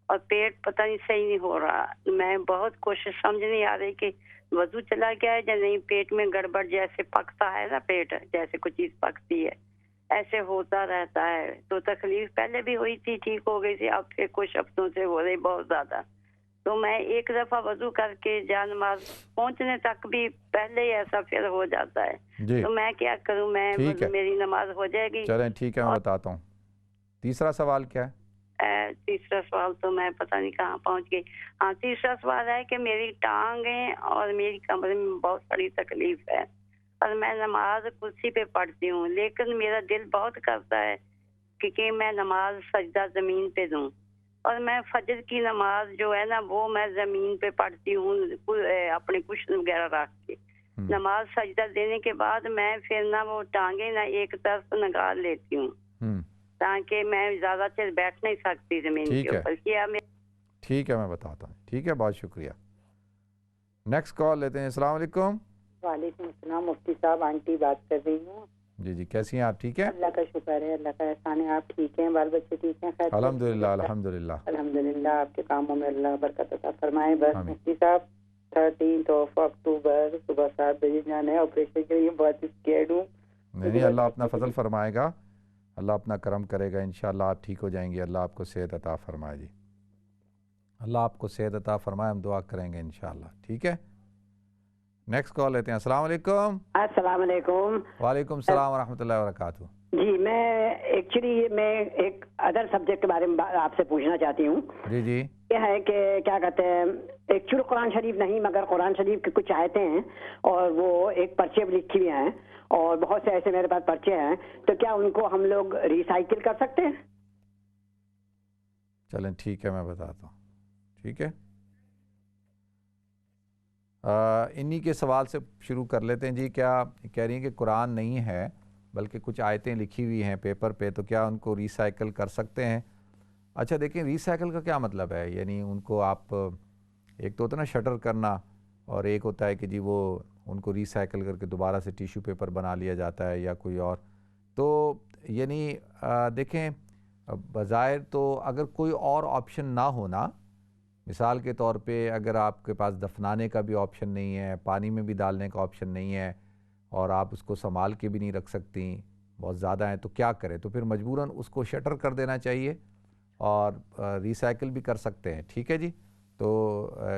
Speaker 16: اور پیٹ پتہ نہیں صحیح نہیں ہو رہا، میں بہت کوشش، سمجھ نہیں آ رہی کہ وضو چلا گیا ہے یا نہیں، پیٹ میں گڑبڑ جیسے پکتا ہے نا، پیٹ جیسے کوئی چیز پکتی ہے ایسے ہوتا رہتا ہے۔ تو تکلیف پہلے بھی ہوئی تھی، ٹھیک ہو گئی تھی، اب پھر کچھ ہفتوں سے ہو رہی بہت زیادہ۔ تو میں ایک دفعہ وضو کر کے جا نماز پہنچنے تک بھی پہلے ہی ایسا پھر ہو جاتا ہے، تو میں کیا کروں؟ میں میری نماز ہو جائے گی؟
Speaker 1: چلیں ٹھیک ہے، میں بتاتا ہوں۔ تیسرا سوال کیا ہے؟
Speaker 16: تیسرا سوال تو میں پتہ نہیں کہاں پہنچ گئی۔ ہاں، تیسرا سوال ہے کہ میری ٹانگیں اور میری کمر میں بہت بڑی تکلیف ہے اور میں نماز کرسی پہ پڑھتی ہوں، لیکن میرا دل بہت کرتا ہے کہ میں نماز سجدہ زمین پہ دوں، اور میں فجر کی نماز جو ہے نا وہ میں زمین پہ پڑھتی ہوں اپنے کشن وغیرہ رکھ کے۔ نماز سجدہ دینے کے بعد میں پھر نہ وہ ٹانگیں نہ ایک طرف نگال لیتی ہوں تاکہ میں زیادہ چیر بیٹھ نہیں سکتی زمین کے اوپر۔
Speaker 1: ٹھیک ہے، میں بتاتا ہوں، ٹھیک ہے، بہت شکریہ۔ نیکسٹ کال لیتے ہیں۔ السلام علیکم۔
Speaker 17: وعلیکم السلام مفتی صاحب، آنٹی بات کر رہی ہوں۔
Speaker 1: جی کیسی ہیں آپ؟ ٹھیک ہے،
Speaker 17: اللہ کا شکر ہے، اللہ کا احسان ہے، آپ ٹھیک ہیں؟ بال بچے ٹھیک ہیں؟ خیر
Speaker 1: الحمدللہ الحمدللہ
Speaker 17: الحمدللہ، آپ کے کاموں میں اللہ برکت عطا فرمائے۔ بس مفتی صاحب 13 اکتوبر صبح 7 بجے جانا ہے آپریشن کے لیے، بہت اسکیئرڈ ہوں۔
Speaker 1: نہیں، اللہ اپنا فضل فرمائے گا، اللہ اپنا کرم کرے گا، انشاءاللہ آپ ٹھیک ہو جائیں گے، اللہ آپ کو صحت عطا فرمائے جی، اللہ آپ کو صحت عطا فرمائے، ہم دعا کریں گے انشاءاللہ، ٹھیک ہے۔ نیکسٹ کال لیتے ہیں۔ السلام علیکم۔
Speaker 18: السلام علیکم۔
Speaker 1: وعلیکم السلام ورحمۃ اللہ وبرکاتہ۔
Speaker 18: جی میں ایکچولی میں ایک ادر سبجیکٹ کے بارے میں آپ سے پوچھنا چاہتی ہوں۔
Speaker 1: جی
Speaker 18: یہ ہے کہ کیا کہتے ہیں، ایکچولی قرآن شریف نہیں مگر قرآن شریف کی کچھ آیتیں ہیں اور وہ ایک پرچے بھی لکھی ہوئی ہیں اور بہت سے ایسے میرے پاس پرچے ہیں، تو کیا ان کو ہم لوگ ریسائیکل کر سکتے ہیں؟
Speaker 1: چلیں ٹھیک ہے، میں بتاتا ہوں، ٹھیک ہے۔ انہی کے سوال سے شروع کر لیتے ہیں جی۔ کیا کہہ رہی ہیں کہ قرآن نہیں ہے بلکہ کچھ آیتیں لکھی ہوئی ہیں پیپر پہ، تو کیا ان کو ریسائیکل کر سکتے ہیں؟ اچھا دیکھیں، ریسائیکل کا کیا مطلب ہے؟ یعنی ان کو آپ، ایک تو ہوتا ہے نا شٹر کرنا، اور ایک ہوتا ہے کہ جی وہ ان کو ریسائیکل کر کے دوبارہ سے ٹیشو پیپر بنا لیا جاتا ہے یا کوئی اور۔ تو یعنی دیکھیں، بظاہر تو اگر کوئی اور آپشن نہ ہونا، مثال کے طور پہ اگر آپ کے پاس دفنانے کا بھی آپشن نہیں ہے، پانی میں بھی ڈالنے کا آپشن نہیں ہے، اور آپ اس کو سنبھال کے بھی نہیں رکھ سکتی، بہت زیادہ ہیں، تو کیا کریں؟ تو پھر مجبوراً اس کو شٹر کر دینا چاہیے اور ریسائیکل بھی کر سکتے ہیں، ٹھیک ہے جی۔ تو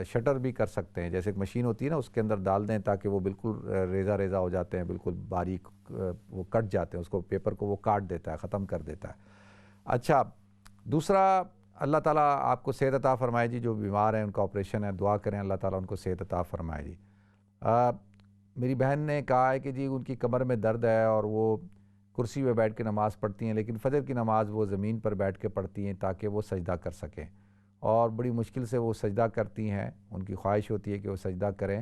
Speaker 1: شٹر بھی کر سکتے ہیں، جیسے ایک مشین ہوتی ہے نا، اس کے اندر ڈال دیں تاکہ وہ بالکل ریزہ ریزہ ہو جاتے ہیں، بالکل باریک وہ کٹ جاتے ہیں، اس کو پیپر کو وہ کاٹ دیتا ہے، ختم کر دیتا ہے۔ اچھا دوسرا، اللہ تعالیٰ آپ کو صحت عطا فرمائے جی، جو بیمار ہیں ان کا آپریشن ہے، دعا کریں اللہ تعالیٰ ان کو صحت عطا فرمائے جی۔ میری بہن نے کہا ہے کہ جی ان کی کمر میں درد ہے اور وہ کرسی پہ بیٹھ کے نماز پڑھتی ہیں، لیکن فجر کی نماز وہ زمین پر بیٹھ کے پڑھتی ہیں تاکہ وہ سجدہ کر سکیں، اور بڑی مشکل سے وہ سجدہ کرتی ہیں، ان کی خواہش ہوتی ہے کہ وہ سجدہ کریں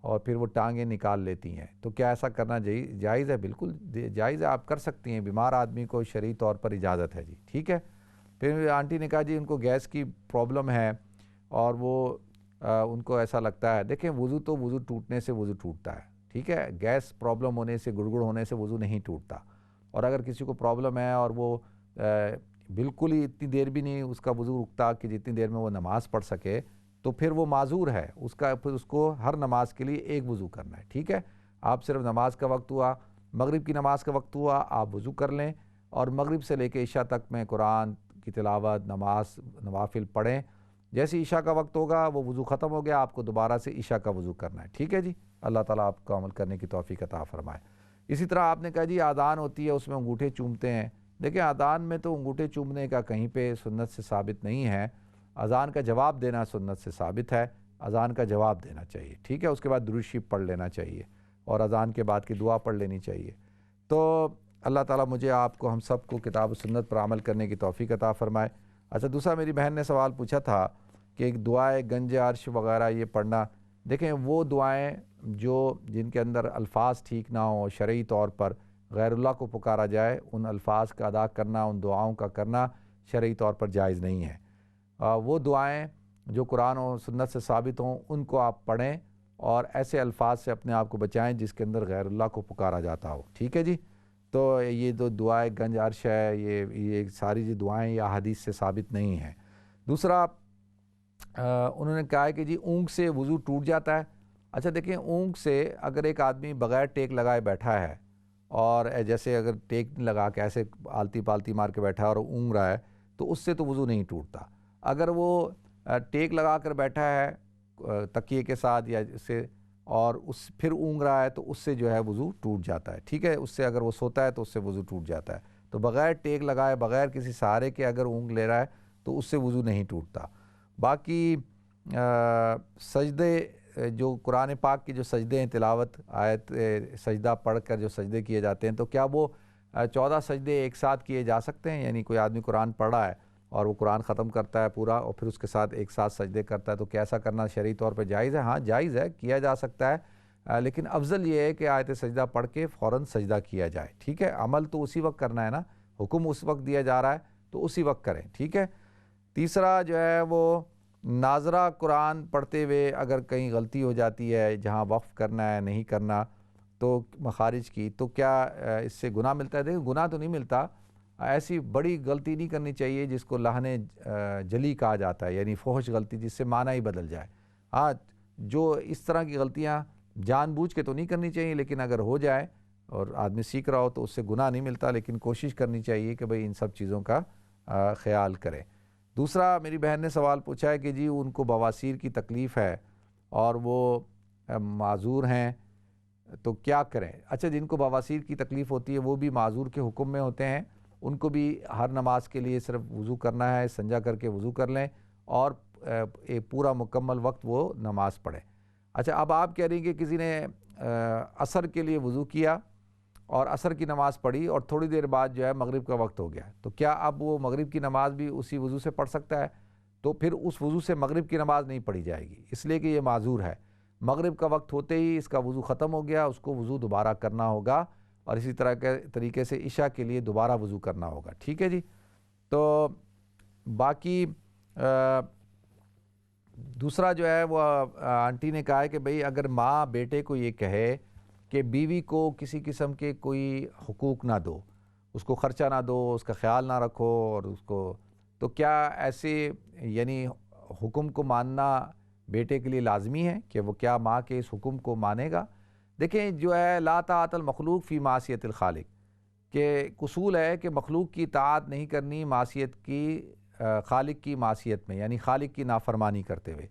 Speaker 1: اور پھر وہ ٹانگیں نکال لیتی ہیں۔ تو کیا ایسا کرنا جائز ہے؟ بالکل جائز ہے، آپ کر سکتی ہیں، بیمار آدمی کو شرعی طور پر اجازت ہے جی، ٹھیک ہے۔ پھر آنٹی نے کہا جی ان کو گیس کی پرابلم ہے اور وہ ان کو ایسا لگتا ہے، دیکھیں وضو تو وضو ٹوٹنے سے وضو ٹوٹتا ہے، ٹھیک ہے، گیس پرابلم ہونے سے، گڑگڑ ہونے سے وضو نہیں ٹوٹتا، اور اگر کسی کو پرابلم ہے اور وہ بالکل ہی اتنی دیر بھی نہیں اس کا وضو رکتا کہ جتنی دیر میں وہ نماز پڑھ سکے، تو پھر وہ معذور ہے، پھر اس کو ہر نماز کے لیے ایک وضو کرنا ہے، ٹھیک ہے۔ آپ صرف نماز کا وقت ہوا مغرب کی نماز کا وقت ہوا آپ وضو کر لیں اور مغرب سے لے کے عشاء تک میں قرآن کی تلاوت نماز نوافل پڑھیں. جیسے عشاء کا وقت ہوگا وہ وضو ختم ہو گیا آپ کو دوبارہ سے عشاء کا وضو کرنا ہے. ٹھیک ہے جی, اللہ تعالیٰ آپ کو عمل کرنے کی توفیق عطا فرمائے. اسی طرح آپ نے کہا جی اذان ہوتی ہے اس میں انگوٹھے چومتے ہیں. دیکھیں اذان میں تو انگوٹھے چومنے کا کہیں پہ سنت سے ثابت نہیں ہے. اذان کا جواب دینا سنت سے ثابت ہے, اذان کا جواب دینا چاہیے. ٹھیک ہے, اس کے بعد درود شریف پڑھ لینا چاہیے اور اذان کے بعد کی دعا پڑھ لینی چاہیے. تو اللہ تعالیٰ مجھے آپ کو ہم سب کو کتاب و سنت پر عمل کرنے کی توفیق عطا فرمائے. اچھا, دوسرا میری بہن نے سوال پوچھا تھا کہ ایک دعائیں گنج عرش وغیرہ یہ پڑھنا. دیکھیں وہ دعائیں جن کے اندر الفاظ ٹھیک نہ ہوں, شرعی طور پر غیر اللہ کو پکارا جائے, ان الفاظ کا ادا کرنا, ان دعاؤں کا کرنا شرعی طور پر جائز نہیں ہے. وہ دعائیں جو قرآن و سنت سے ثابت ہوں ان کو آپ پڑھیں اور ایسے الفاظ سے اپنے آپ کو بچائیں جس کے اندر غیر اللہ کو پکارا جاتا ہو. ٹھیک ہے جی, تو یہ جو دعائیں گنج عرش ہے یہ ساری جو دعائیں یہ احادیث سے ثابت نہیں ہیں. دوسرا انہوں نے کہا ہے کہ جی اونگ سے وضو ٹوٹ جاتا ہے. اچھا دیکھیں, اونگ سے اگر ایک آدمی بغیر ٹیک لگائے بیٹھا ہے اور جیسے اگر ٹیک لگا کے ایسے آلتی پالتی مار کے بیٹھا ہے اور اونگ رہا ہے تو اس سے تو وضو نہیں ٹوٹتا. اگر وہ ٹیک لگا کر بیٹھا ہے تکیے کے ساتھ یا اس سے اور پھر اونگ رہا ہے تو اس سے جو ہے وضو ٹوٹ جاتا ہے. ٹھیک ہے, اس سے اگر وہ سوتا ہے تو اس سے وضو ٹوٹ جاتا ہے. تو بغیر ٹیک لگائے بغیر کسی سہارے کے اگر اونگ لے رہا ہے تو اس سے وضو نہیں ٹوٹتا. باقی سجدے جو قرآن پاک کی جو سجدے ہیں تلاوت آیت سجدہ پڑھ کر جو سجدے کیے جاتے ہیں تو کیا وہ 14 سجدے ایک ساتھ کیے جا سکتے ہیں؟ یعنی کوئی آدمی قرآن پڑھ رہا ہے اور وہ قرآن ختم کرتا ہے پورا اور پھر اس کے ساتھ ایک ساتھ سجدے کرتا ہے تو کیا ایسا کرنا شرعی طور پہ جائز ہے؟ ہاں جائز ہے, کیا جا سکتا ہے, لیکن افضل یہ ہے کہ آیت سجدہ پڑھ کے فوراً سجدہ کیا جائے. ٹھیک ہے, عمل تو اسی وقت کرنا ہے نا, حکم اس وقت دیا جا رہا ہے تو اسی وقت کریں. ٹھیک ہے. تیسرا جو ہے وہ ناظرہ قرآن پڑھتے ہوئے اگر کہیں غلطی ہو جاتی ہے جہاں وقف کرنا ہے نہیں کرنا تو مخارج کی, تو کیا اس سے گناہ ملتا ہے؟ دیکھیں گناہ تو نہیں ملتا, ایسی بڑی غلطی نہیں کرنی چاہیے جس کو لہن جلی کہا جاتا ہے, یعنی فحش غلطی جس سے معنی ہی بدل جائے. ہاں, جو اس طرح کی غلطیاں جان بوجھ کے تو نہیں کرنی چاہیے, لیکن اگر ہو جائے اور آدمی سیکھ رہا ہو تو اس سے گناہ نہیں ملتا, لیکن کوشش کرنی چاہیے کہ بھئی ان سب چیزوں کا خیال کریں. دوسرا میری بہن نے سوال پوچھا ہے کہ جی ان کو بواسیر کی تکلیف ہے اور وہ معذور ہیں تو کیا کریں؟ اچھا, جن کو بواسیر کی تکلیف ہوتی ہے وہ بھی معذور کے حکم میں ہوتے ہیں, ان کو بھی ہر نماز کے لیے صرف وضو کرنا ہے, استنجا کر کے وضو کر لیں اور ایک پورا مکمل وقت وہ نماز پڑھیں. اچھا, اب آپ کہہ رہی ہیں کہ کسی نے عصر کے لیے وضو کیا اور عصر کی نماز پڑھی اور تھوڑی دیر بعد جو ہے مغرب کا وقت ہو گیا, تو کیا اب وہ مغرب کی نماز بھی اسی وضو سے پڑھ سکتا ہے؟ تو پھر اس وضو سے مغرب کی نماز نہیں پڑھی جائے گی, اس لیے کہ یہ معذور ہے. مغرب کا وقت ہوتے ہی اس کا وضو ختم ہو گیا, اس کو وضو دوبارہ کرنا ہوگا اور اسی طرح کے طریقے سے عشاء کے لیے دوبارہ وضو کرنا ہوگا. ٹھیک ہے جی. تو باقی دوسرا جو ہے وہ آنٹی نے کہا ہے کہ بھئی اگر ماں بیٹے کو یہ کہے کہ بیوی کو کسی قسم کے کوئی حقوق نہ دو, اس کو خرچہ نہ دو, اس کا خیال نہ رکھو اور اس کو, تو کیا ایسے یعنی حکم کو ماننا بیٹے کے لیے لازمی ہے کہ وہ کیا ماں کے اس حکم کو مانے گا؟ دیکھیں جو ہے لا طاعت المخلوق فی معصیت الخالق, کہ اصول ہے کہ مخلوق کی اطاعت نہیں کرنی معصیت کی خالق کی معصیت میں, یعنی خالق کی نافرمانی کرتے ہوئے.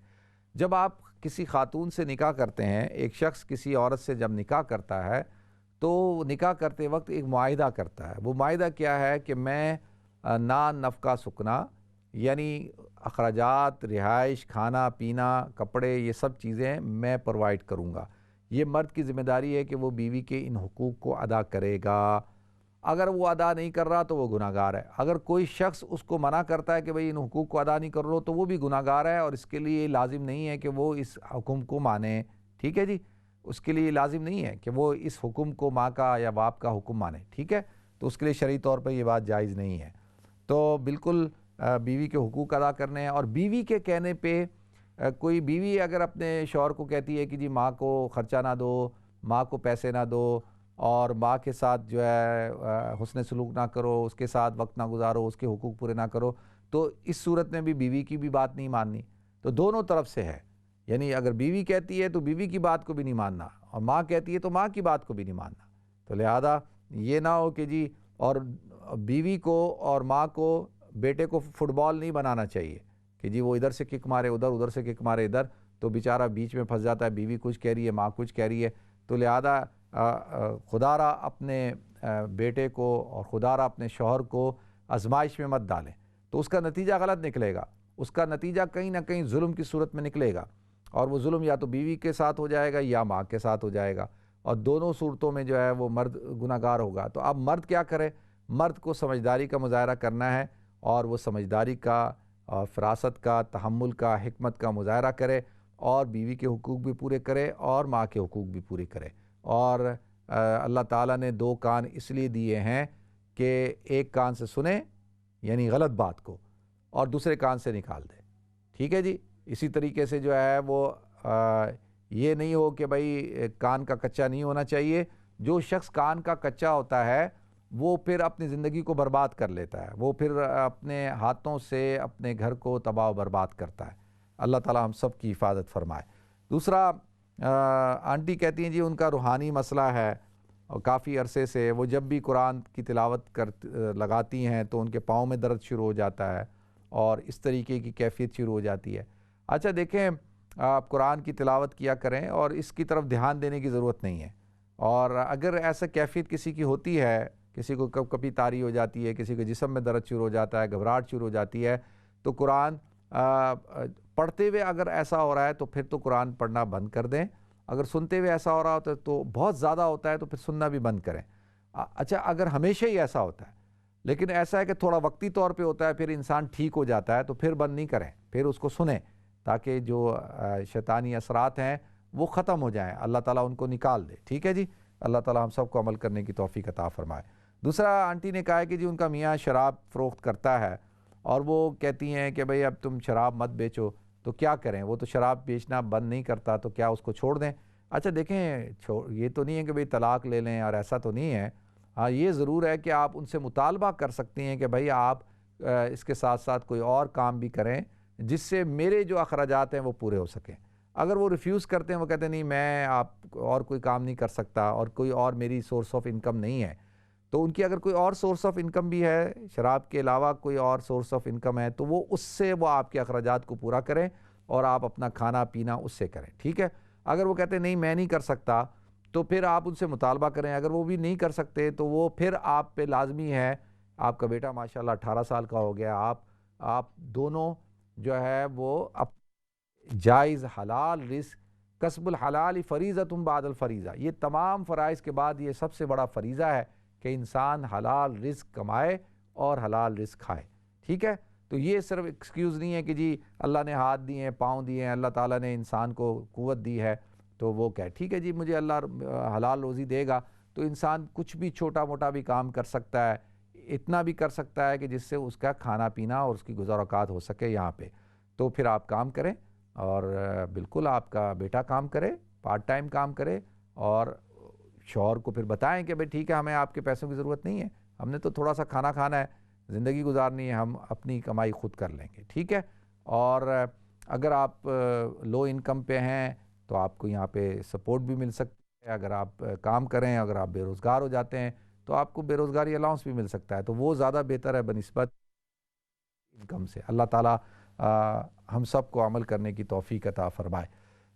Speaker 1: جب آپ کسی خاتون سے نکاح کرتے ہیں, ایک شخص کسی عورت سے جب نکاح کرتا ہے تو نکاح کرتے وقت ایک معاہدہ کرتا ہے. وہ معاہدہ کیا ہے کہ میں نفقہ سکنا یعنی اخراجات, رہائش, کھانا پینا, کپڑے, یہ سب چیزیں میں پرووائڈ کروں گا. یہ مرد کی ذمہ داری ہے کہ وہ بیوی کے ان حقوق کو ادا کرے گا. اگر وہ ادا نہیں کر رہا تو وہ گناہ گار ہے. اگر کوئی شخص اس کو منع کرتا ہے کہ بھئی ان حقوق کو ادا نہیں کر رہا تو وہ بھی گناہ گار ہے, اور اس کے لیے لازم نہیں ہے کہ وہ اس حکم کو مانے. ٹھیک ہے جی, اس کے لیے لازم نہیں ہے کہ وہ اس حکم کو ماں کا یا باپ کا حکم مانے. ٹھیک ہے, تو اس کے لیے شرعی طور پر یہ بات جائز نہیں ہے. تو بالکل بیوی کے حقوق ادا کرنے ہیں, اور بیوی کے کہنے پہ کوئی بیوی اگر اپنے شوہر کو کہتی ہے کہ جی ماں کو خرچہ نہ دو, ماں کو پیسے نہ دو, اور ماں کے ساتھ جو ہے حسن سلوک نہ کرو, اس کے ساتھ وقت نہ گزارو, اس کے حقوق پورے نہ کرو, تو اس صورت میں بھی بیوی کی بھی بات نہیں ماننی. تو دونوں طرف سے ہے, یعنی اگر بیوی کہتی ہے تو بیوی کی بات کو بھی نہیں ماننا, اور ماں کہتی ہے تو ماں کی بات کو بھی نہیں ماننا. تو لہذا یہ نہ ہو کہ جی، اور بیوی کو اور ماں کو بیٹے کو فٹ بال نہیں بنانا چاہیے کہ جی وہ ادھر سے کک مارے ادھر، ادھر سے کک مارے ادھر، تو بیچارہ بیچ میں پھنس جاتا ہے، بیوی کچھ کہہ رہی ہے، ماں کچھ کہہ رہی ہے. تو لہذا خدا را اپنے بیٹے کو اور خدا را اپنے شوہر کو آزمائش میں مت ڈالیں، تو اس کا نتیجہ غلط نکلے گا. اس کا نتیجہ کہیں نہ کہیں ظلم کی صورت میں نکلے گا، اور وہ ظلم یا تو بیوی کے ساتھ ہو جائے گا یا ماں کے ساتھ ہو جائے گا، اور دونوں صورتوں میں جو ہے وہ مرد گناہگار ہوگا. تو اب مرد کیا کرے؟ مرد کو سمجھداری کا مظاہرہ کرنا ہے، اور وہ سمجھداری کا، فراست کا، تحمل کا، حکمت کا مظاہرہ کرے، اور بیوی کے حقوق بھی پورے کرے اور ماں کے حقوق بھی پورے کرے. اور اللہ تعالیٰ نے 2 کان اس لیے دیے ہیں کہ ایک کان سے سنے یعنی غلط بات کو، اور دوسرے کان سے نکال دے. ٹھیک ہے جی. اسی طریقے سے جو ہے وہ یہ نہیں ہو کہ بھائی کان کا کچا نہیں ہونا چاہیے. جو شخص کان کا کچا ہوتا ہے وہ پھر اپنی زندگی کو برباد کر لیتا ہے، وہ پھر اپنے ہاتھوں سے اپنے گھر کو تباہ و برباد کرتا ہے. اللہ تعالیٰ ہم سب کی حفاظت فرمائے. دوسرا، آنٹی کہتی ہیں جی ان کا روحانی مسئلہ ہے، اور کافی عرصے سے وہ جب بھی قرآن کی تلاوت لگاتی ہیں تو ان کے پاؤں میں درد شروع ہو جاتا ہے، اور اس طریقے کی کیفیت شروع ہو جاتی ہے. اچھا دیکھیں، آپ قرآن کی تلاوت کیا کریں اور اس کی طرف دھیان دینے کی ضرورت نہیں ہے. اور اگر ایسا کیفیت کسی کی ہوتی ہے، کسی کو کبھی طاری ہو جاتی ہے، کسی کے جسم میں درد شروع ہو جاتا ہے، گھبراہٹ شروع ہو جاتی ہے، تو قرآن پڑھتے ہوئے اگر ایسا ہو رہا ہے تو پھر تو قرآن پڑھنا بند کر دیں. اگر سنتے ہوئے ایسا ہو رہا ہوتا ہے تو بہت زیادہ ہوتا ہے تو پھر سننا بھی بند کریں. اچھا اگر ہمیشہ ہی ایسا ہوتا ہے، لیکن ایسا ہے کہ تھوڑا وقتی طور پہ ہوتا ہے، پھر انسان ٹھیک ہو جاتا ہے، تو پھر بند نہیں کریں، پھر اس کو سنیں تاکہ جو شیطانی اثرات ہیں وہ ختم ہو جائیں، اللہ تعالیٰ ان کو نکال دے. ٹھیک ہے جی. اللہ تعالیٰ ہم سب کو عمل کرنے کی توفیق عطا فرمائے. دوسرا، آنٹی نے کہا ہے کہ جی ان کا میاں شراب فروخت کرتا ہے، اور وہ کہتی ہیں کہ بھئی اب تم شراب مت بیچو، تو کیا کریں؟ وہ تو شراب بیچنا بند نہیں کرتا، تو کیا اس کو چھوڑ دیں؟ اچھا دیکھیں، یہ تو نہیں ہے کہ بھئی طلاق لے لیں، اور ایسا تو نہیں ہے. ہاں یہ ضرور ہے کہ آپ ان سے مطالبہ کر سکتے ہیں کہ بھئی آپ اس کے ساتھ ساتھ کوئی اور کام بھی کریں جس سے میرے جو اخراجات ہیں وہ پورے ہو سکیں. اگر وہ ریفیوز کرتے ہیں، وہ کہتے ہیں نہیں میں آپ اور کوئی کام نہیں کر سکتا، اور کوئی اور میری سورس آف انکم نہیں ہے، تو ان کی اگر کوئی اور سورس آف انکم بھی ہے، شراب کے علاوہ کوئی اور سورس آف انکم ہے، تو وہ اس سے وہ آپ کے اخراجات کو پورا کریں، اور آپ اپنا کھانا پینا اس سے کریں. ٹھیک ہے. اگر وہ کہتے ہیں نہیں میں نہیں کر سکتا، تو پھر آپ ان سے مطالبہ کریں. اگر وہ بھی نہیں کر سکتے تو وہ پھر آپ پہ لازمی ہے، آپ کا بیٹا ماشاءاللہ 18 سال کا ہو گیا، آپ دونوں جو ہے وہ جائز حلال رزق، کسب الحلال فریضۃ بعد الفریضہ، یہ تمام فرائض کے بعد یہ سب سے بڑا فریضہ ہے کہ انسان حلال رزق کمائے اور حلال رزق کھائے. ٹھیک ہے. تو یہ صرف ایکسکیوز نہیں ہے کہ جی اللہ نے ہاتھ دیے ہیں، پاؤں دیے ہیں، اللہ تعالیٰ نے انسان کو قوت دی ہے، تو وہ کہے ٹھیک ہے جی مجھے اللہ حلال روزی دے گا. تو انسان کچھ بھی چھوٹا موٹا بھی کام کر سکتا ہے، اتنا بھی کر سکتا ہے کہ جس سے اس کا کھانا پینا اور اس کی گزر اوقات ہو سکے یہاں پہ. تو پھر آپ کام کریں، اور بالکل آپ کا بیٹا کام کرے، پارٹ ٹائم کام کرے، اور شوہر کو پھر بتائیں کہ بھئی ٹھیک ہے ہمیں آپ کے پیسوں کی ضرورت نہیں ہے، ہم نے تو تھوڑا سا کھانا کھانا ہے، زندگی گزارنی ہے، ہم اپنی کمائی خود کر لیں گے. ٹھیک ہے. اور اگر آپ لو انکم پہ ہیں تو آپ کو یہاں پہ سپورٹ بھی مل سکتی ہے. اگر آپ کام کریں، اگر آپ بے روزگار ہو جاتے ہیں تو آپ کو بے روزگاری الاؤنس بھی مل سکتا ہے، تو وہ زیادہ بہتر ہے بنسبت انکم سے. اللہ تعالیٰ ہم سب کو عمل کرنے کی توفیق عطا فرمائے.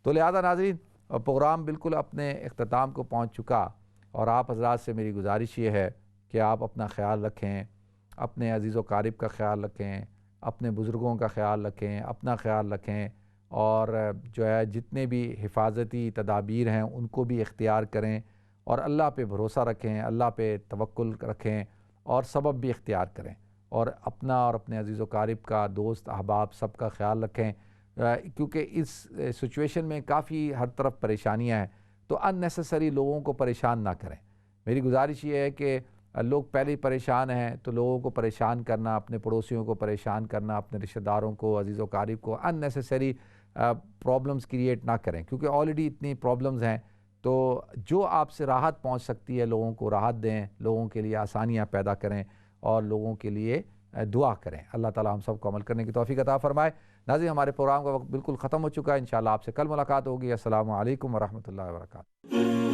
Speaker 1: تو لہذا ناظرین، پروگرام بالکل اپنے اختتام کو پہنچ چکا، اور آپ حضرات سے میری گزارش یہ ہے کہ آپ اپنا خیال رکھیں، اپنے عزیز و قارب کا خیال رکھیں، اپنے بزرگوں کا خیال رکھیں، اپنا خیال رکھیں، اور جو ہے جتنے بھی حفاظتی تدابیر ہیں ان کو بھی اختیار کریں، اور اللہ پہ بھروسہ رکھیں، اللہ پہ توکل رکھیں، اور سبب بھی اختیار کریں، اور اپنا اور اپنے عزیز و قارب کا، دوست احباب سب کا خیال رکھیں، کیونکہ اس سچویشن میں کافی ہر طرف پریشانیاں ہیں. تو ان نیسیسری لوگوں کو پریشان نہ کریں. میری گزارش یہ ہے کہ لوگ پہلے ہی پریشان ہیں، تو لوگوں کو پریشان کرنا، اپنے پڑوسیوں کو پریشان کرنا، اپنے رشتہ داروں کو، عزیز و قارب کو ان نیسیسری پرابلمز کریٹ نہ کریں، کیونکہ آلریڈی اتنی پرابلمز ہیں. تو جو آپ سے راحت پہنچ سکتی ہے لوگوں کو راحت دیں، لوگوں کے لیے آسانیاں پیدا کریں، اور لوگوں کے لیے دعا کریں. اللہ تعالیٰ ہم سب کو عمل کرنے کی توفیق عطا فرمائے. ناظرین، ہمارے پروگرام کا وقت بالکل ختم ہو چکا ہے. انشاءاللہ آپ سے کل ملاقات ہوگی. السلام علیکم ورحمۃ اللہ وبرکاتہ.